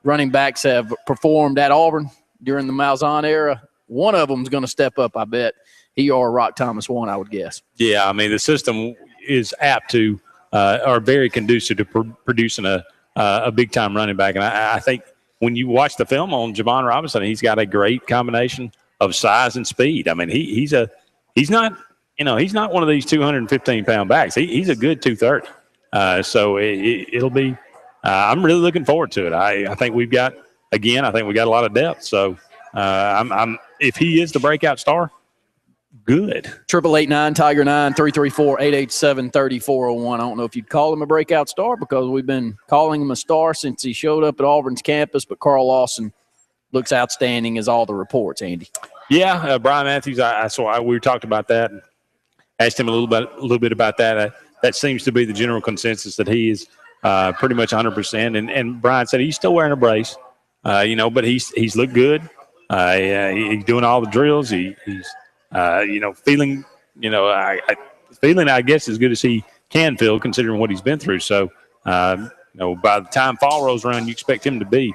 running backs have performed at Auburn during the Malzahn era, one of them is going to step up, I bet. He or Rock Thomas one, I would guess. Yeah, I mean, the system is apt to or very conducive to producing a big-time running back. And I think when you watch the film on Javon Robinson, he's got a great combination of size and speed. I mean, he's not one of these 215-pound backs. He's a good 230. So it'll be I'm really looking forward to it. I think we got a lot of depth. So if he is the breakout star, good. 888-9-TIGER-9, 334-887-3401. I don't know if you'd call him a breakout star because we've been calling him a star since he showed up at Auburn's campus, but Carl Lawson looks outstanding as all the reports, Andy. Yeah, Brian Matthews, we talked about that and asked him a little bit about that. That seems to be the general consensus that he is pretty much 100%. And Brian said he's still wearing a brace, but he's looked good. He's doing all the drills. He's feeling, I guess, as good as he can feel considering what he's been through. So, by the time fall rolls around, you expect him to be,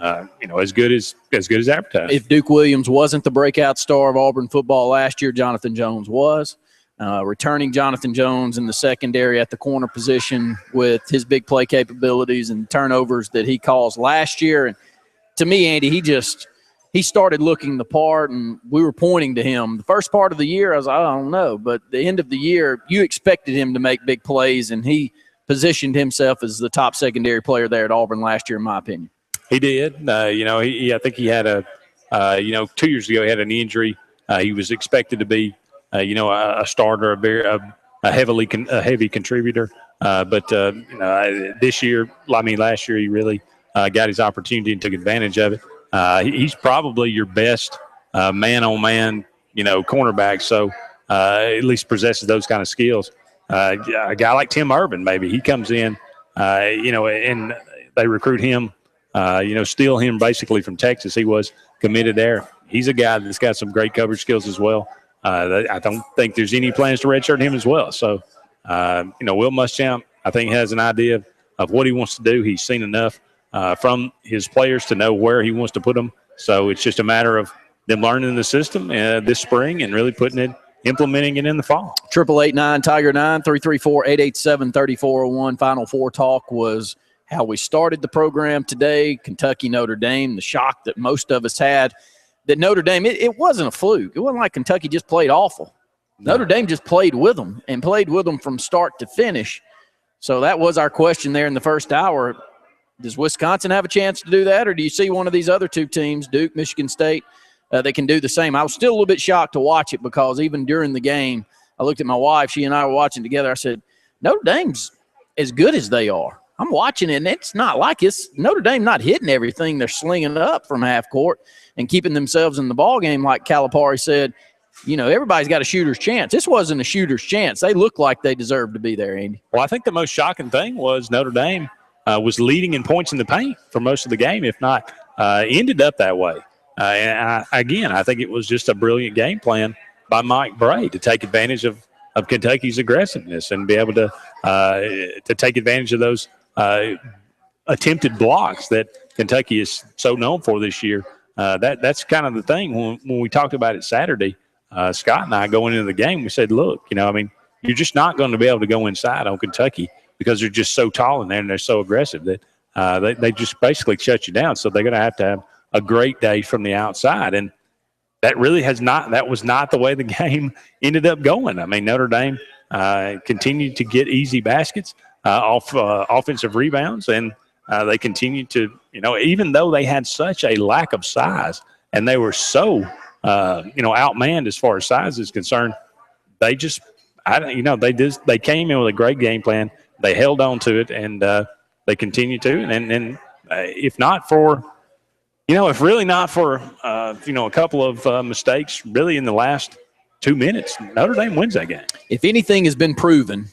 as good as advertised. If Duke Williams wasn't the breakout star of Auburn football last year, Jonathan Jones was. Returning Jonathan Jones in the secondary at the corner position with his big play capabilities and turnovers that he caused last year. And to me, Andy, he started looking the part, and we were pointing to him. The first part of the year, I don't know, but the end of the year, you expected him to make big plays, and he positioned himself as the top secondary player there at Auburn last year, in my opinion. He did. I think he had 2 years ago, he had an injury. He was expected to be a starter, a heavy contributor. But last year, he really got his opportunity and took advantage of it. He's probably your best man-on-man, cornerback. So at least possesses those kind of skills. A guy like Tim Urban, maybe he comes in, and they recruit him, steal him basically from Texas. He was committed there. He's a guy that's got some great coverage skills as well. I don't think there's any plans to redshirt him as well. So, Will Muschamp, I think, has an idea of what he wants to do. He's seen enough from his players to know where he wants to put them. So it's just a matter of them learning the system this spring and really implementing it in the fall. 888-9-TIGER-9, 334-887-3401. Final Four talk was how we started the program today. Kentucky, Notre Dame, the shock that most of us had that Notre Dame, it wasn't a fluke. It wasn't like Kentucky just played awful. No. Notre Dame just played with them and played with them from start to finish. So that was our question there in the first hour. Does Wisconsin have a chance to do that, or do you see one of these other two teams, Duke, Michigan State, that can do the same? I was still a little bit shocked to watch it because even during the game, I looked at my wife. She and I were watching together. I said, Notre Dame's as good as they are. I'm watching it, and it's not like it's Notre Dame not hitting everything they're slinging up from half court and keeping themselves in the ball game. Like Calipari said, everybody's got a shooter's chance. This wasn't a shooter's chance. They looked like they deserved to be there, Andy. Well, I think the most shocking thing was Notre Dame was leading in points in the paint for most of the game, if not ended up that way. And I think it was just a brilliant game plan by Mike Bray to take advantage of Kentucky's aggressiveness and be able to take advantage of those attempted blocks that Kentucky is so known for this year. That's kind of the thing. When we talked about it Saturday, Scott and I going into the game, we said, look, you're just not going to be able to go inside on Kentucky because they're just so tall in there and they're so aggressive that they just basically shut you down. So they're going to have a great day from the outside. And that was not the way the game ended up going. I mean, Notre Dame continued to get easy baskets off offensive rebounds, and they continued to, even though they had such a lack of size and they were so, outmanned as far as size is concerned, they came in with a great game plan. They held on to it, and they continued to. And if not for, if really not for, a couple of mistakes really in the last 2 minutes, Notre Dame wins that game. If anything has been proven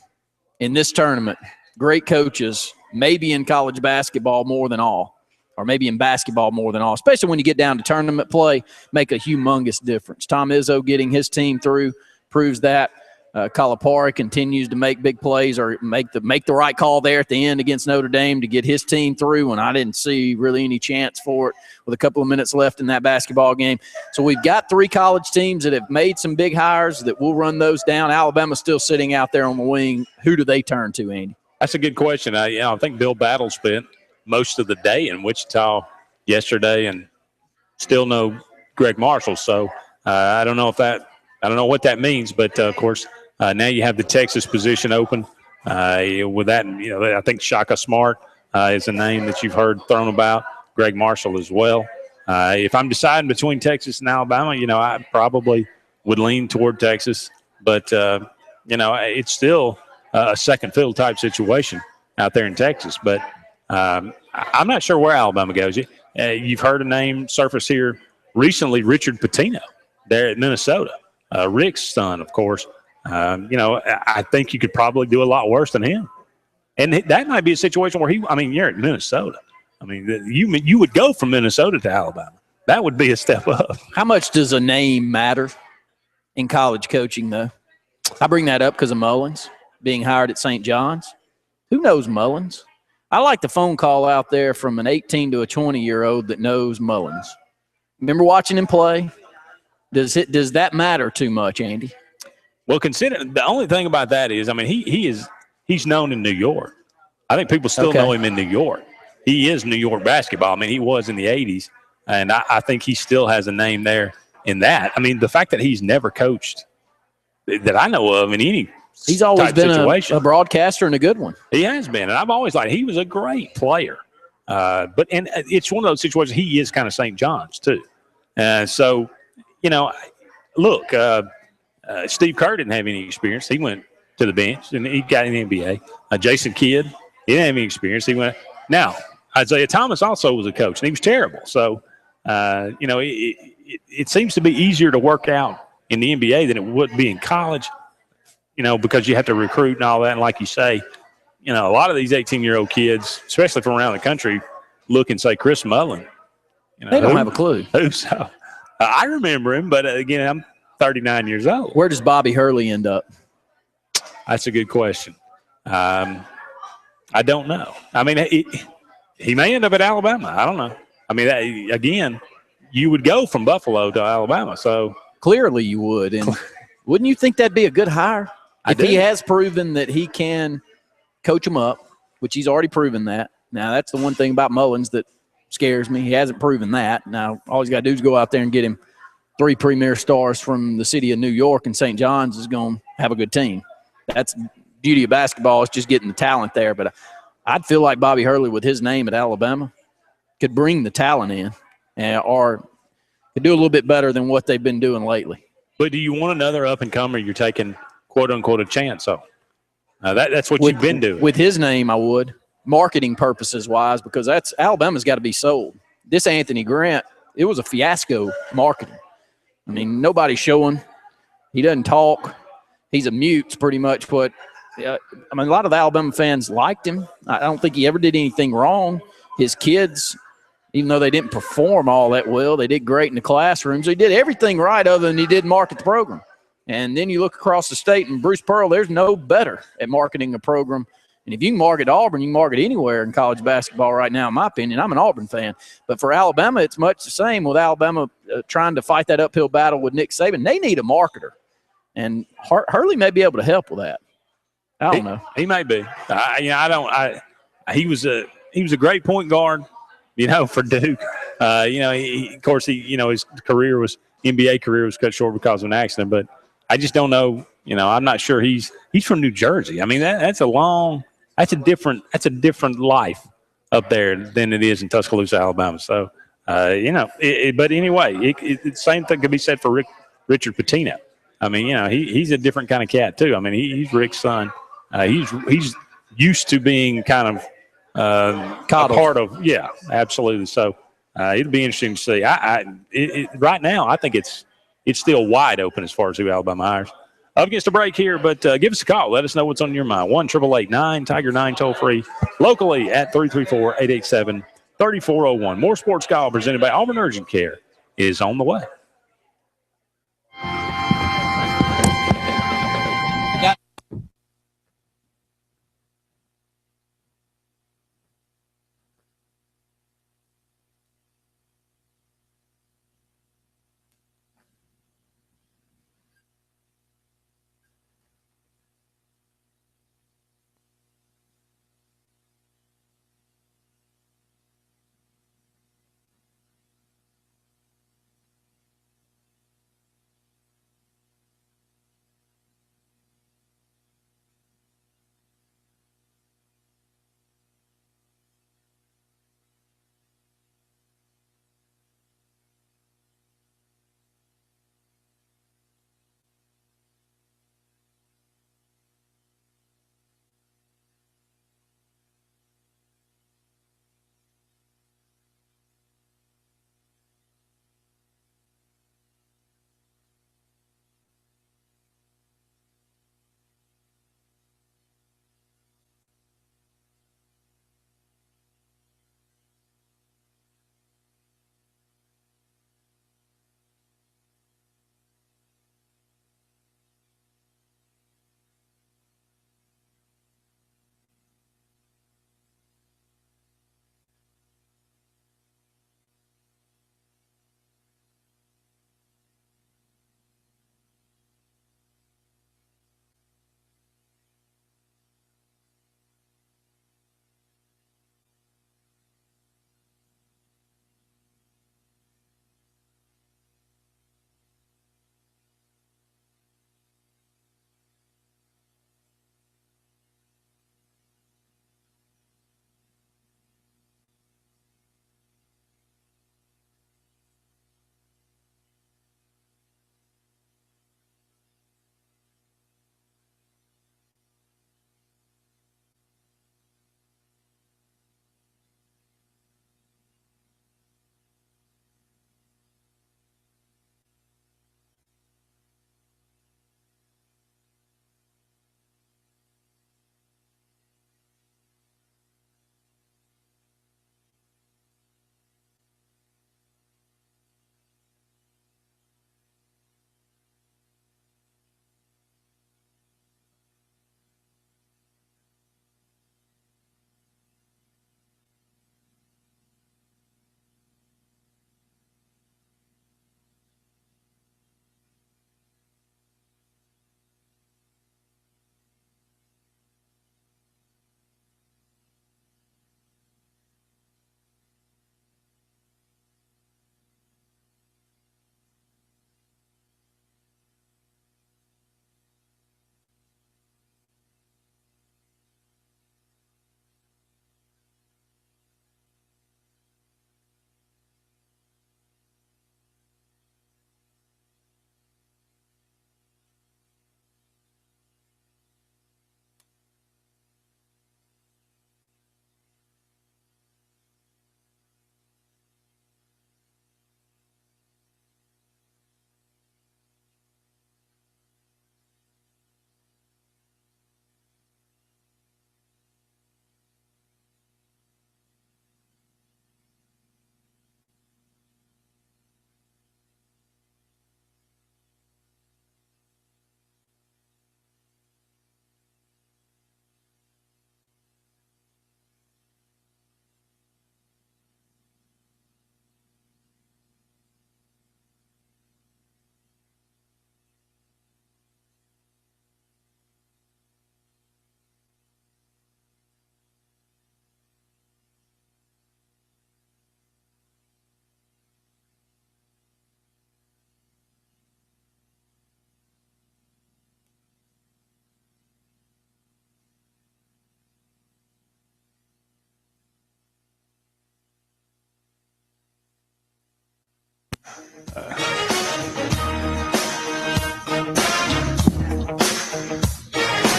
in this tournament, great coaches, maybe in college basketball more than all, or maybe in basketball more than all, especially when you get down to tournament play, make a humongous difference. Tom Izzo getting his team through proves that. Calipari continues to make big plays or make the right call there at the end against Notre Dame to get his team through, and I didn't see really any chance for it with a couple of minutes left in that basketball game. So we've got 3 college teams that have made some big hires that will run those down. Alabama's still sitting out there on the wing. Who do they turn to, Andy? That's a good question. I think Bill Battle spent most of the day in Wichita yesterday and still no Greg Marshall. So I don't know what that means, but of course now you have the Texas position open. With that, I think Shaka Smart is a name that you've heard thrown about. Greg Marshall as well. If I'm deciding between Texas and Alabama, I probably would lean toward Texas, but it's still a second field type situation out there in Texas. But I'm not sure where Alabama goes. You've heard a name surface here recently, Richard Pitino there at Minnesota. Rick's son, of course. I think you could probably do a lot worse than him. And that might be a situation where you're at Minnesota. I mean, you would go from Minnesota to Alabama. That would be a step up. How much does a name matter in college coaching, though? I bring that up because of Mullins being hired at St. John's. Who knows Mullins? I like the phone call out there from an 18 to a 20-year-old that knows Mullins. Remember watching him play? Does that matter too much, Andy? Well, consider the only thing about that is, he's known in New York. I think people still know him in New York. He is New York basketball. I mean, he was in the 80s, and I think he still has a name there in that. I mean, the fact that he's never coached that I know of in any he's always been a broadcaster and a good one. He has been, and I've always liked he was a great player. But it's one of those situations. He is kind of St. John's too. So, look, Steve Kerr didn't have any experience. He went to the bench, and he got in the NBA. Jason Kidd, he didn't have any experience. He went. Now, Isaiah Thomas also was a coach, and he was terrible. So, it seems to be easier to work out in the NBA than it would be in college, because you have to recruit and all that. And like you say, a lot of these 18-year-old kids, especially from around the country, look and say, Chris Mullen. They don't have a clue. So, I remember him, but again, I'm 39 years old. Where does Bobby Hurley end up? That's a good question. I don't know. I mean, he may end up at Alabama. I don't know. I mean, again, you would go from Buffalo to Alabama. So clearly you would. And wouldn't you think that'd be a good hire? If he has proven that he can coach them up, which he's already proven that. Now, that's the one thing about Mullins that scares me. He hasn't proven that. Now, all he's got to do is go out there and get him 3 premier stars from the city of New York, and St. John's is going to have a good team. That's the beauty of basketball, is just getting the talent there. But I'd feel like Bobby Hurley, with his name at Alabama, could bring the talent in or could do a little bit better than what they've been doing lately. But do you want another up-and-comer you're taking, quote-unquote, a chance on? That's what you've been doing. With his name, I would, marketing purposes-wise, because Alabama's got to be sold. This Anthony Grant, it was a fiasco marketing. I mean, nobody's showing. He doesn't talk. He's a mute, pretty much. But a lot of the Alabama fans liked him. I don't think he ever did anything wrong. His kids, even though they didn't perform all that well, they did great in the classrooms. He did everything right other than he did market the program. And then you look across the state, and Bruce Pearl, there's no better at marketing a program. And if you can market Auburn, you can market anywhere in college basketball right now, in my opinion. I'm an Auburn fan. But for Alabama, it's much the same with Alabama trying to fight that uphill battle with Nick Saban. They need a marketer. And Hurley may be able to help with that. I don't know. He may be. He was a great point guard, for Duke. Of course, his NBA career was cut short because of an accident. But I just don't know. I'm not sure he's from New Jersey. I mean, that's a different life up there than it is in Tuscaloosa, Alabama. So, but anyway, the same thing could be said for Richard Pitino. I mean, he's a different kind of cat too. I mean, he's Rick's son. He's used to being kind of a part of, yeah, absolutely. So it'll be interesting to see. Right now, I think it's still wide open as far as who Alabama hires. Up against a break here, but give us a call. Let us know what's on your mind. 1-888-9-TIGER-9 toll free locally at 334-887-3401. More Sportscall presented by Auburn Urgent Care is on the way.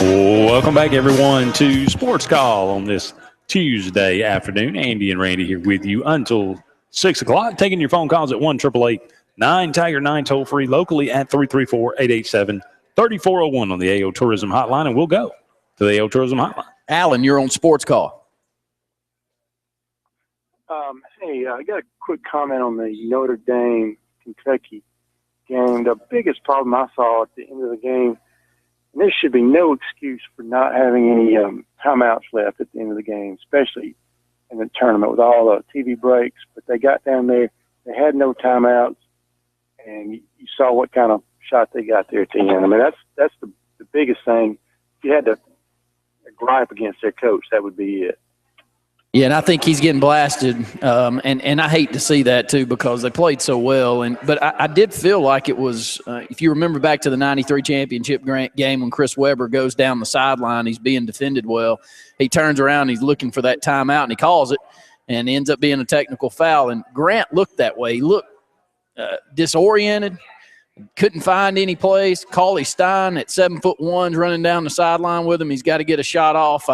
Welcome back, everyone, to Sports Call on this Tuesday afternoon. Andy and Randy here with you until 6 o'clock, taking your phone calls at 1-888-9-TIGER-9, toll free locally at 334-887-3401 on the AO Tourism Hotline, and we'll go to the AO Tourism Hotline. Alan, you're on Sports Call. Hey, I got a quick comment on the Notre Dame-Kentucky game. The biggest problem I saw at the end of the game, and there should be no excuse for not having any timeouts left at the end of the game, especially in the tournament with all the TV breaks. But they got down there, they had no timeouts, and you saw what kind of shot they got there at the end. I mean, that's the biggest thing. If you had to gripe against their coach, that would be it. Yeah, and I think he's getting blasted, and I hate to see that too because they played so well. But I did feel like it was, if you remember back to the '93 championship game when Chris Webber goes down the sideline, he's being defended well. He turns around, he's looking for that timeout, and he calls it, and ends up being a technical foul. And Grant looked that way. He looked disoriented, couldn't find any place. Cauley Stein at 7'1" running down the sideline with him. He's got to get a shot off.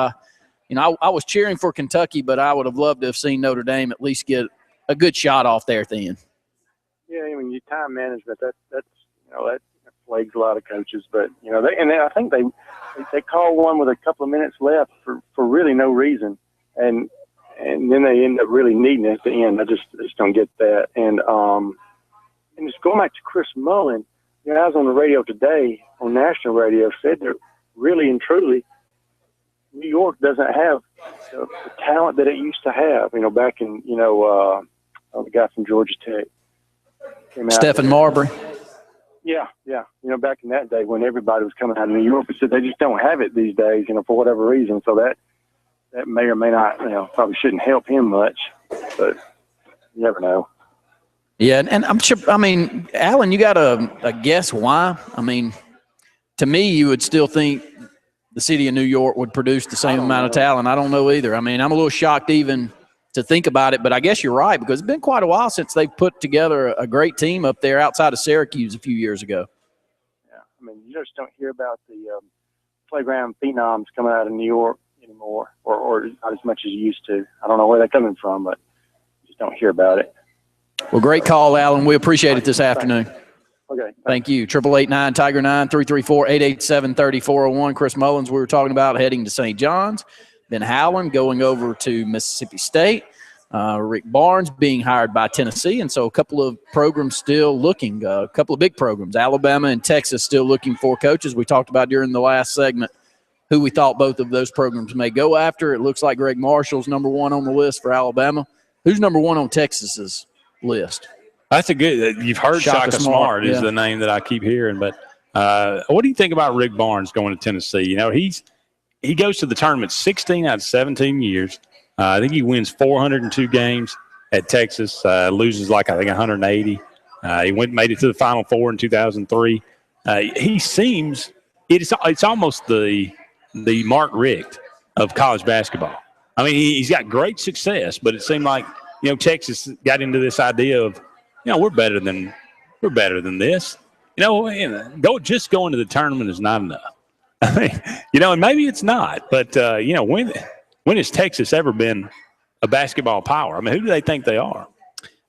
I was cheering for Kentucky, but I would have loved to have seen Notre Dame at least get a good shot off there at the end. Yeah, I mean, your time management, that plagues a lot of coaches. But, I think they call one with a couple of minutes left for really no reason. And then they end up really needing it at the end. I just don't get that. And just going back to Chris Mullen, I was on the radio today, on national radio, said that really and truly, New York doesn't have the talent that it used to have, back in, the guy from Georgia Tech. Stephen Marbury. Yeah. Back in that day when everybody was coming out of New York, they said they just don't have it these days, for whatever reason. So that may or may not, probably shouldn't help him much, but you never know. Yeah, and I'm sure, Alan, you got a guess why? To me, you would still think the city of New York would produce the same amount of talent. I don't know either. I'm a little shocked even to think about it, but I guess you're right because it's been quite a while since they've put together a great team up there outside of Syracuse a few years ago. Yeah, you just don't hear about the playground phenoms coming out of New York anymore, or not as much as you used to. I don't know where they're coming from, but you just don't hear about it. Well, great call, Alan. We appreciate it this afternoon. Okay. Thank you. 888-9-TIGER-9, 334-887-3401. Chris Mullins, we were talking about heading to St. John's. Ben Howland going over to Mississippi State. Rick Barnes being hired by Tennessee. And so a couple of programs still looking, a couple of big programs. Alabama and Texas still looking for coaches. We talked about during the last segment who we thought both of those programs may go after. It looks like Greg Marshall's number one on the list for Alabama. Who's number one on Texas's list? That's a good – you've heard Shaka Smart is the name that I keep hearing. But what do you think about Rick Barnes going to Tennessee? He goes to the tournament 16 out of 17 years. I think he wins 402 games at Texas, loses I think 180. He made it to the Final Four in 2003. He seems it's almost the Mark Richt of college basketball. He's got great success, but it seemed like Texas got into this idea of we're better than this. Going to the tournament is not enough. And maybe it's not, but when has Texas ever been a basketball power? Who do they think they are?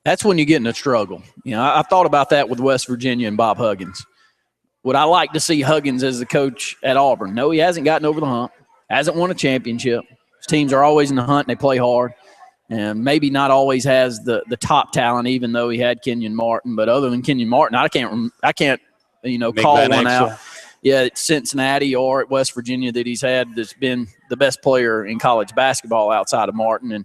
That's when you get in a struggle. I thought about that with West Virginia and Bob Huggins. Would I like to see Huggins as the coach at Auburn? No, he hasn't gotten over the hump, hasn't won a championship. His teams are always in the hunt and they play hard. And maybe not always has the top talent, even though he had Kenyon Martin. But other than Kenyon Martin, I can't call one out. Yeah, at Cincinnati or at West Virginia that he's had that's been the best player in college basketball outside of Martin. And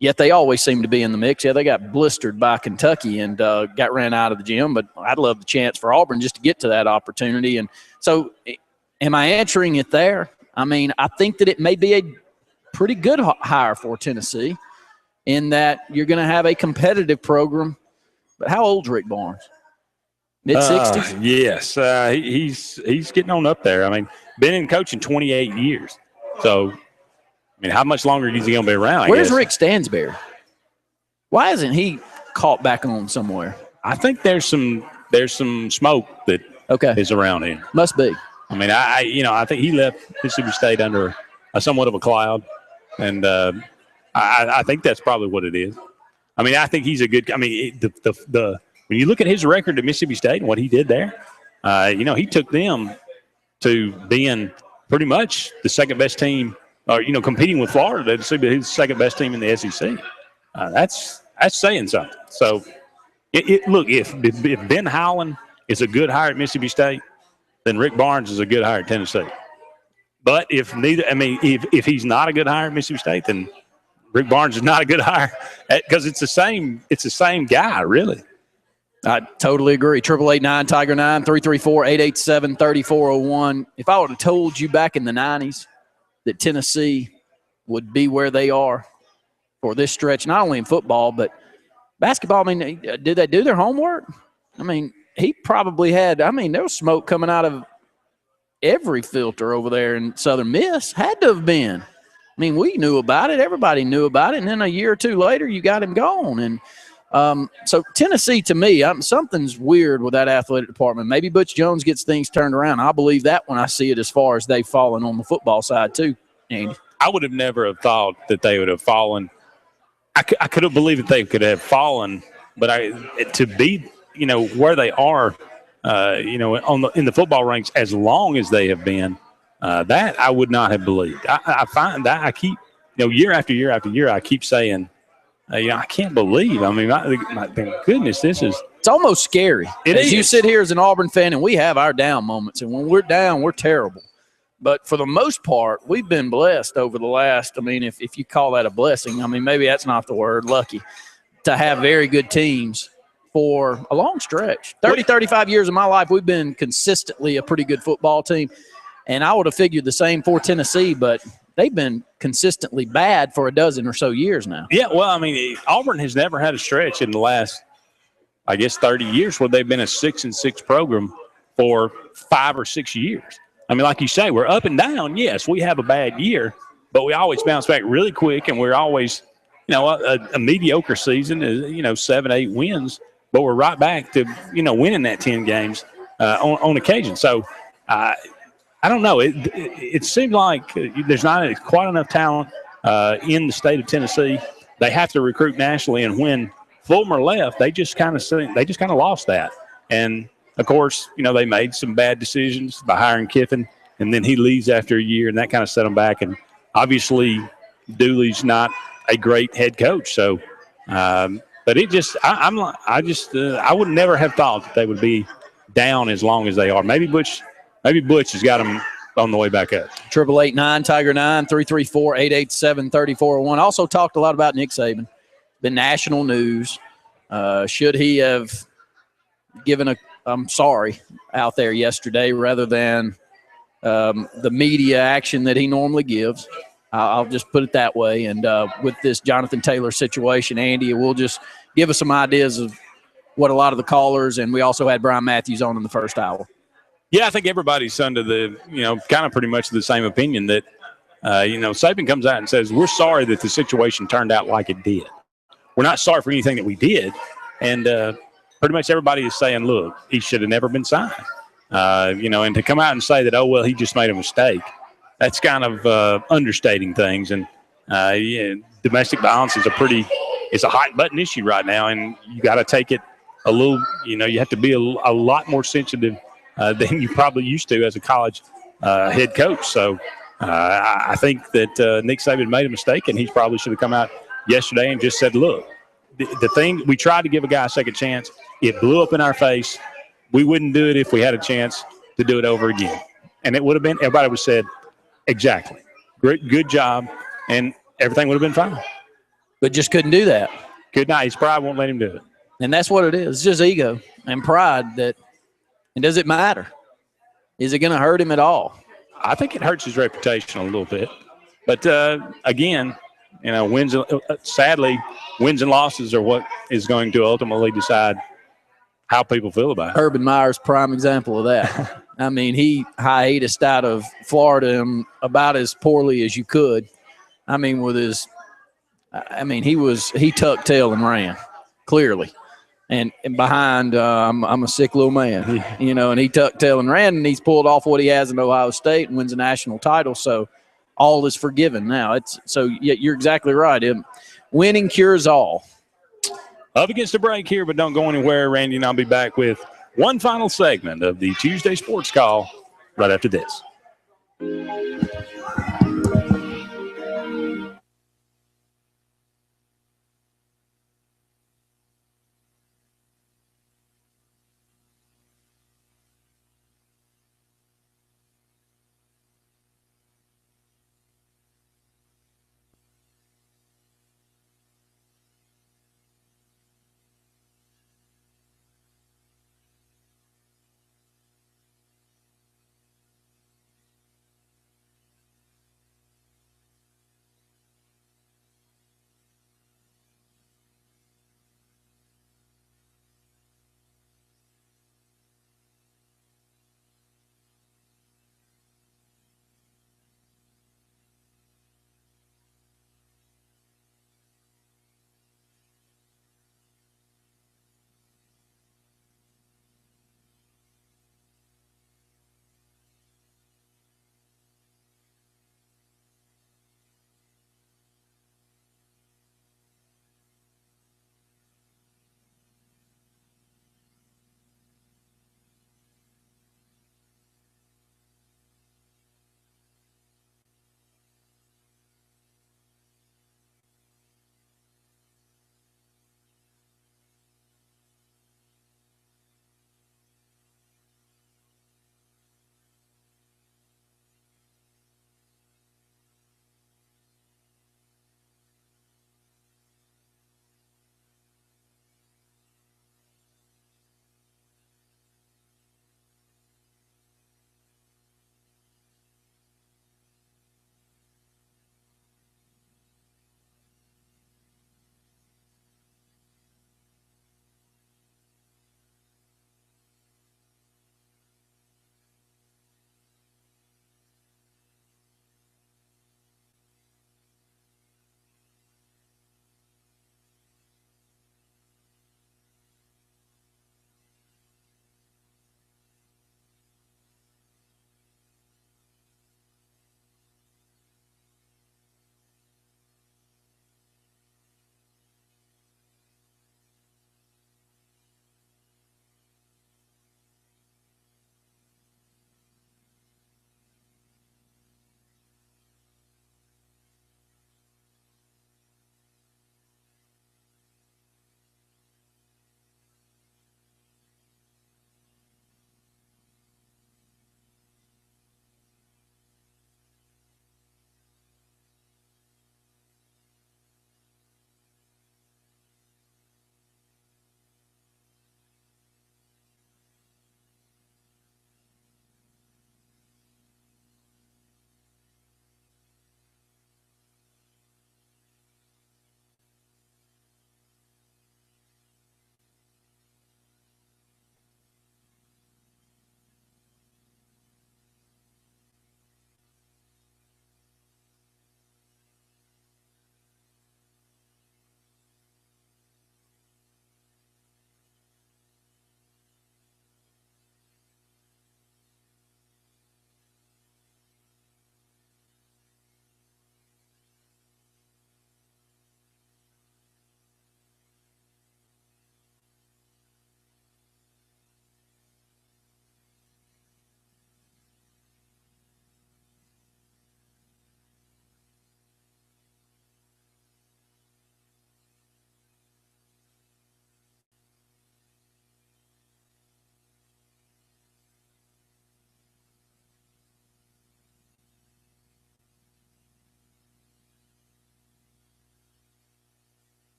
yet they always seem to be in the mix. Yeah, they got blistered by Kentucky and got ran out of the gym. But I'd love the chance for Auburn just to get to that opportunity. And so am I answering it there? I think that it may be a pretty good hire for Tennessee, in that you're going to have a competitive program. But how old's Rick Barnes? Mid-60s? Yes. He's getting on up there. Been in coaching 28 years. So, how much longer is he going to be around? Where's Rick Stansberry? Why isn't he caught back on somewhere? I think there's some smoke that is around him. Must be. I mean, I think he left Mississippi State under somewhat of a cloud, and I think that's probably what it is. I mean, I think he's a good. I mean, the when you look at his record at Mississippi State and what he did there, he took them to being pretty much the second best team, or competing with Florida to be the second best team in the SEC. That's saying something. So, look, if Ben Howland is a good hire at Mississippi State, then Rick Barnes is a good hire at Tennessee. But if he's not a good hire at Mississippi State, then Rick Barnes is not a good hire, because it's the same guy, really. I totally agree. 888-9 Tiger 9 334-887-3401. If I would have told you back in the 90s that Tennessee would be where they are for this stretch, not only in football but basketball. I mean, did they do their homework? I mean, he probably had. I mean, there was smoke coming out of every filter over there in Southern Miss. Had to have been. I mean, we knew about it. Everybody knew about it. And then a year or two later, you got him gone. And so Tennessee, to me, something's weird with that athletic department. Maybe Butch Jones gets things turned around. I believe that when I see it, as far as they've fallen on the football side too, Andy. I would have never thought that they would have fallen. I could have believed that they could have fallen, but to be where they are, in the football ranks as long as they have been, that I would not have believed. I find that I keep year after year after year I keep saying. I can't believe. I mean, my goodness, it's almost scary. It is. You sit here as an Auburn fan, and we have our down moments, and when we're down, we're terrible. But for the most part, we've been blessed over the last. I mean, if you call that a blessing, I mean, maybe that's not the word. Lucky to have very good teams for a long stretch. 35 years of my life, we've been consistently a pretty good football team, and I would have figured the same for Tennessee, but they've been consistently bad for a dozen or so years now. Yeah, well, I mean, Auburn has never had a stretch in the last, 30 years where they've been a 6-6 program for 5 or 6 years. I mean, like you say, we're up and down. Yes, we have a bad year, but we always bounce back really quick, and we're always, a mediocre season is, 7-8 wins, but we're right back to, winning that 10 games on occasion. So, I don't know. It seems like there's not quite enough talent in the state of Tennessee. They have to recruit nationally, and when Fulmer left, they just kind of lost that. And of course, they made some bad decisions by hiring Kiffin, and then he leaves after a year, and that kind of set them back. And obviously, Dooley's not a great head coach. So, but it just I would never have thought that they would be down as long as they are. Maybe Butch has got them on the way back up. 888-9 Tiger 9 334-887-3401. Also talked a lot about Nick Saban. Been national news. Should he have given a "I'm sorry" out there yesterday rather than the media action that he normally gives? I'll just put it that way. And with this Jonathan Taylor situation, Andy, we'll just give us some ideas of what a lot of the callers, and we also had Brian Matthews on in the first hour. Yeah, I think everybody's under the, kind of pretty much the same opinion that, Saban comes out and says, we're sorry that the situation turned out like it did. We're not sorry for anything that we did. And pretty much everybody is saying, look, he should have never been signed. And to come out and say that, oh, well, he just made a mistake, that's kind of understating things. And domestic violence is it's a hot button issue right now. And you got to take it a little, you have to be a lot more sensitive than you probably used to as a college head coach. So I think that Nick Saban made a mistake, and he probably should have come out yesterday and just said, look, the thing, we tried to give a guy a second chance. It blew up in our face. We wouldn't do it if we had a chance to do it over again. And it would have been, everybody would have said, exactly. Great, good job, and everything would have been fine. But just couldn't do that. Could not. His pride won't let him do it. And that's what it is. It's just ego and pride that – and does it matter? Is it going to hurt him at all? I think it hurts his reputation a little bit. But, again, sadly, wins and losses are what is going to ultimately decide how people feel about it. Urban Meyer's prime example of that. I mean, he hiatused out of Florida about as poorly as you could. I mean, he tucked tail and ran, clearly. And behind, I'm a sick little man, you know, and he telling Rand, and he's pulled off what he has in Ohio State and wins a national title. So all is forgiven now. You're exactly right. Winning cures all. Up against a break here, but don't go anywhere. Randy and I'll be back with one final segment of the Tuesday Sports Call right after this.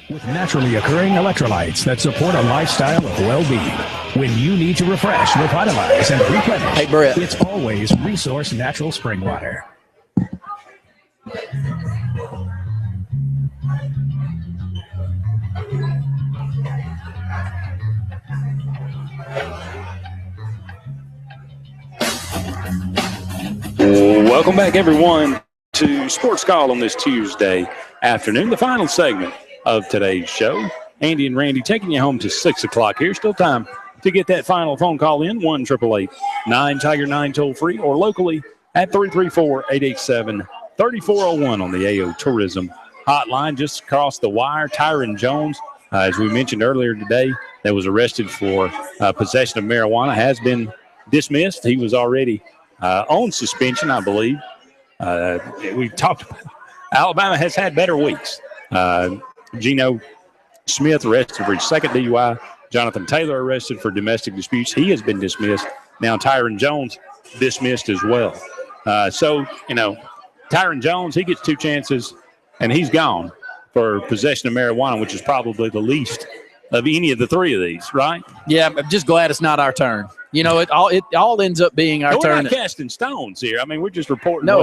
With naturally occurring electrolytes that support a lifestyle of well-being. When you need to refresh, revitalize, and replenish, hey, Brett, it's always Resource Natural Spring Water. Welcome back, everyone, to Sports Call on this Tuesday afternoon, the final segment of today's show. Andy and Randy taking you home to 6 o'clock here. Still time to get that final phone call in, 1-888-9-TIGER-9 toll-free, or locally at 334-887-3401 on the AO Tourism hotline. Just across the wire, Tyron Jones, as we mentioned earlier today, that was arrested for possession of marijuana, has been dismissed. He was already on suspension, I believe. We talked about Alabama has had better weeks. Geno Smith arrested for his second DUI. Jonathan Taylor arrested for domestic disputes. He has been dismissed. Now Tyron Jones dismissed as well. So, Tyron Jones, he gets 2 chances, and he's gone for possession of marijuana, which is probably the least of any of the 3 of these, right? Yeah, I'm just glad it's not our turn. It all ends up being our turn. We're not casting stones here. I mean, we're just reporting. No,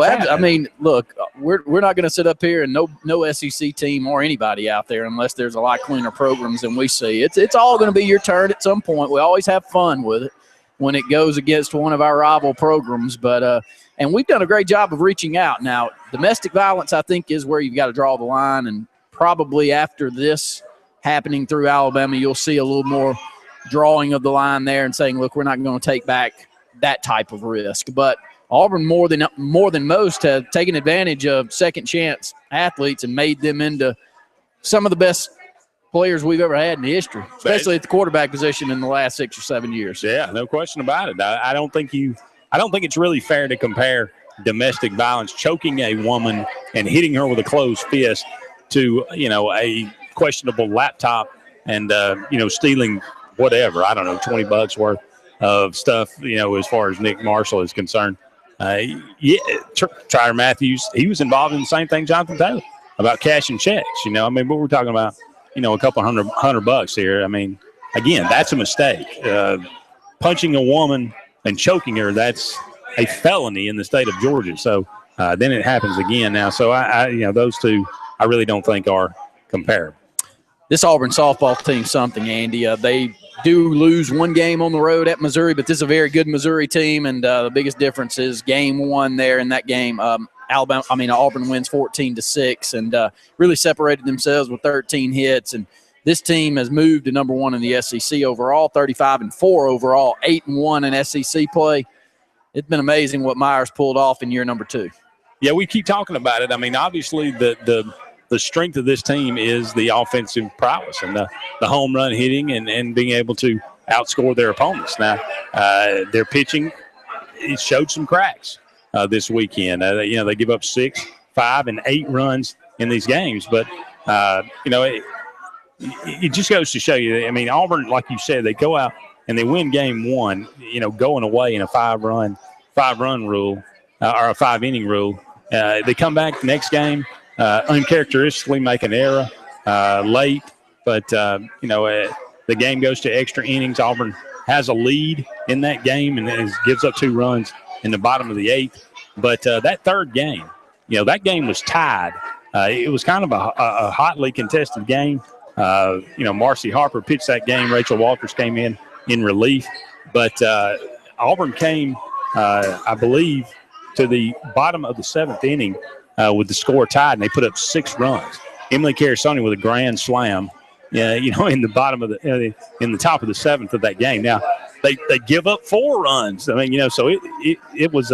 look, we're not going to sit up here and no SEC team or anybody out there unless there's a lot cleaner programs than we see. It's all going to be your turn at some point. We always have fun with it when it goes against one of our rival programs, but and we've done a great job of reaching out. Now, domestic violence, I think, is where you've got to draw the line, and probably after this happening through Alabama, you'll see a little more drawing of the line there and saying, look, we're not going to take back that type of risk. But Auburn, more than most, have taken advantage of second chance athletes and made them into some of the best players we've ever had in history, especially at the quarterback position in the last 6 or 7 years. Yeah, no question about it. I don't think it's really fair to compare domestic violence, choking a woman and hitting her with a closed fist, to a questionable laptop and stealing whatever, I don't know, $20 worth of stuff, as far as Nick Marshall is concerned. Tyrann Matthews, he was involved in the same thing Jonathan Taylor, about cashing checks. But we're talking about, a couple $100 here. I mean, again, that's a mistake. Punching a woman and choking her, that's a felony in the state of Georgia. So then it happens again now. So those two, I really don't think are comparable. This Auburn softball team's something, Andy. They do lose one game on the road at Missouri, but this is a very good Missouri team, and the biggest difference is game 1 there in that game. Auburn wins 14-6 and really separated themselves with 13 hits. And this team has moved to number 1 in the SEC overall, 35-4 overall, 8-1 in SEC play. It's been amazing what Myers pulled off in year number 2. Yeah, we keep talking about it. I mean, obviously the strength of this team is the offensive prowess and the home run hitting and being able to outscore their opponents. Now, their pitching, it showed some cracks this weekend. They give up 6, 5, and 8 runs in these games. But, it just goes to show you, I mean, Auburn, like you said, they go out and they win game 1, going away in a 5-run rule or a 5-inning rule. They come back the next game, uncharacteristically make an error late, but the game goes to extra innings. Auburn has a lead in that game and gives up 2 runs in the bottom of the 8th. But that third game, that game was tied. It was kind of a hotly contested game. Marcy Harper pitched that game. Rachel Walters came in relief, but Auburn came, I believe, to the bottom of the 7th inning with the score tied, and they put up 6 runs. Emily Carasoni with a grand slam, in the bottom of in the top of the 7th of that game. Now they give up 4 runs. I mean, so it was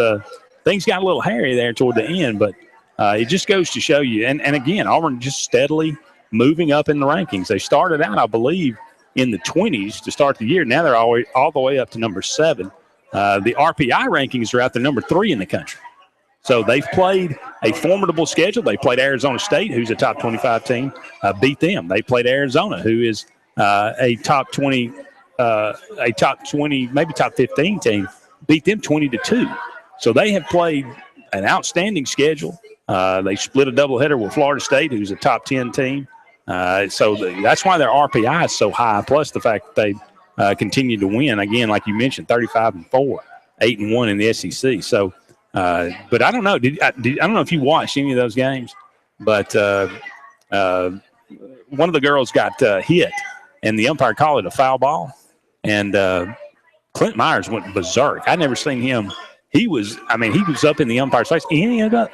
things got a little hairy there toward the end, but it just goes to show you. And again, Auburn just steadily moving up in the rankings. They started out, I believe, in the 20s to start the year. Now they're all the way up to number 7. The RPI rankings are out there number 3 in the country. So they've played a formidable schedule. They played Arizona State, who's a top 25 team, beat them. They played Arizona, who is a top 20, maybe top 15 team, beat them 20-2. So they have played an outstanding schedule. They split a doubleheader with Florida State, who's a top 10 team. So that's why their RPI is so high, plus the fact that they continue to win. Again, like you mentioned, 35-4, 8-1 in the SEC. So, but I don't know. I don't know if you watched any of those games, but one of the girls got hit, and the umpire called it a foul ball, and Clint Myers went berserk. I'd never seen him he was up in the umpire's face. They ended up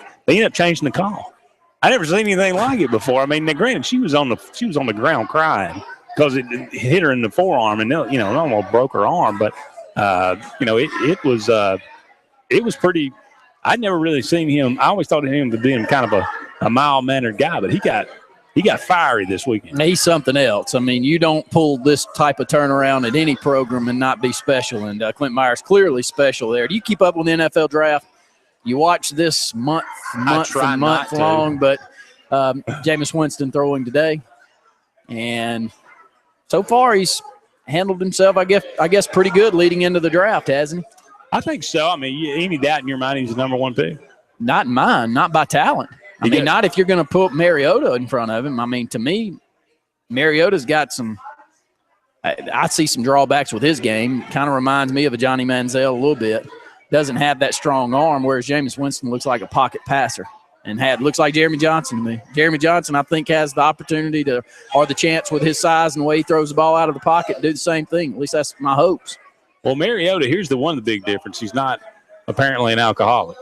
changing the call. I never seen anything like it before. I mean, now, granted, she was on the ground crying because it hit her in the forearm, and it almost broke her arm. But it was pretty. I'd never really seen him. I always thought of him to being kind of a mild-mannered guy, but he got fiery this weekend. He's something else. I mean, you don't pull this type of turnaround at any program and not be special. And Clint Myers clearly special there. Do you keep up with the NFL draft? You watch this month long, but Jameis Winston throwing today, and so far he's handled himself, I guess, pretty good leading into the draft, hasn't he? I think so. I mean, any doubt in your mind he's the number one pick? Not in mine, not by talent. I mean, not if you're going to put Mariota in front of him. I mean, to me, Mariota's got some – I see some drawbacks with his game. Kind of reminds me of a Johnny Manziel a little bit. Doesn't have that strong arm, whereas Jameis Winston looks like a pocket passer and looks like Jeremy Johnson to me. Jeremy Johnson, I think, has the opportunity or the chance with his size and the way he throws the ball out of the pocket to do the same thing. At least that's my hopes. Well, Mariota, here's the big difference. He's not apparently an alcoholic.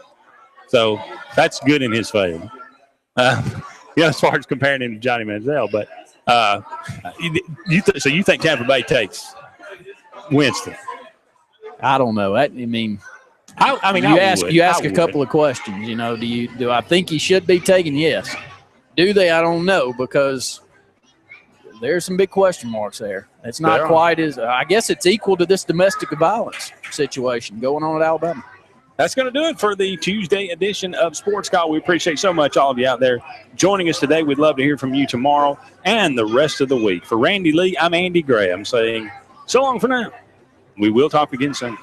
So that's good in his favor. As far as comparing him to Johnny Manziel. But so you think Tampa Bay takes Winston? I don't know. You ask a couple of questions. Do I think he should be taken? Yes. Do they? I don't know, because there's some big question marks there. It's not quite as – I guess it's equal to this domestic violence situation going on at Alabama. That's going to do it for the Tuesday edition of Sports Call. We appreciate so much all of you out there joining us today. We'd love to hear from you tomorrow and the rest of the week. For Randy Lee, I'm Andy Graham saying so long for now. We will talk again soon.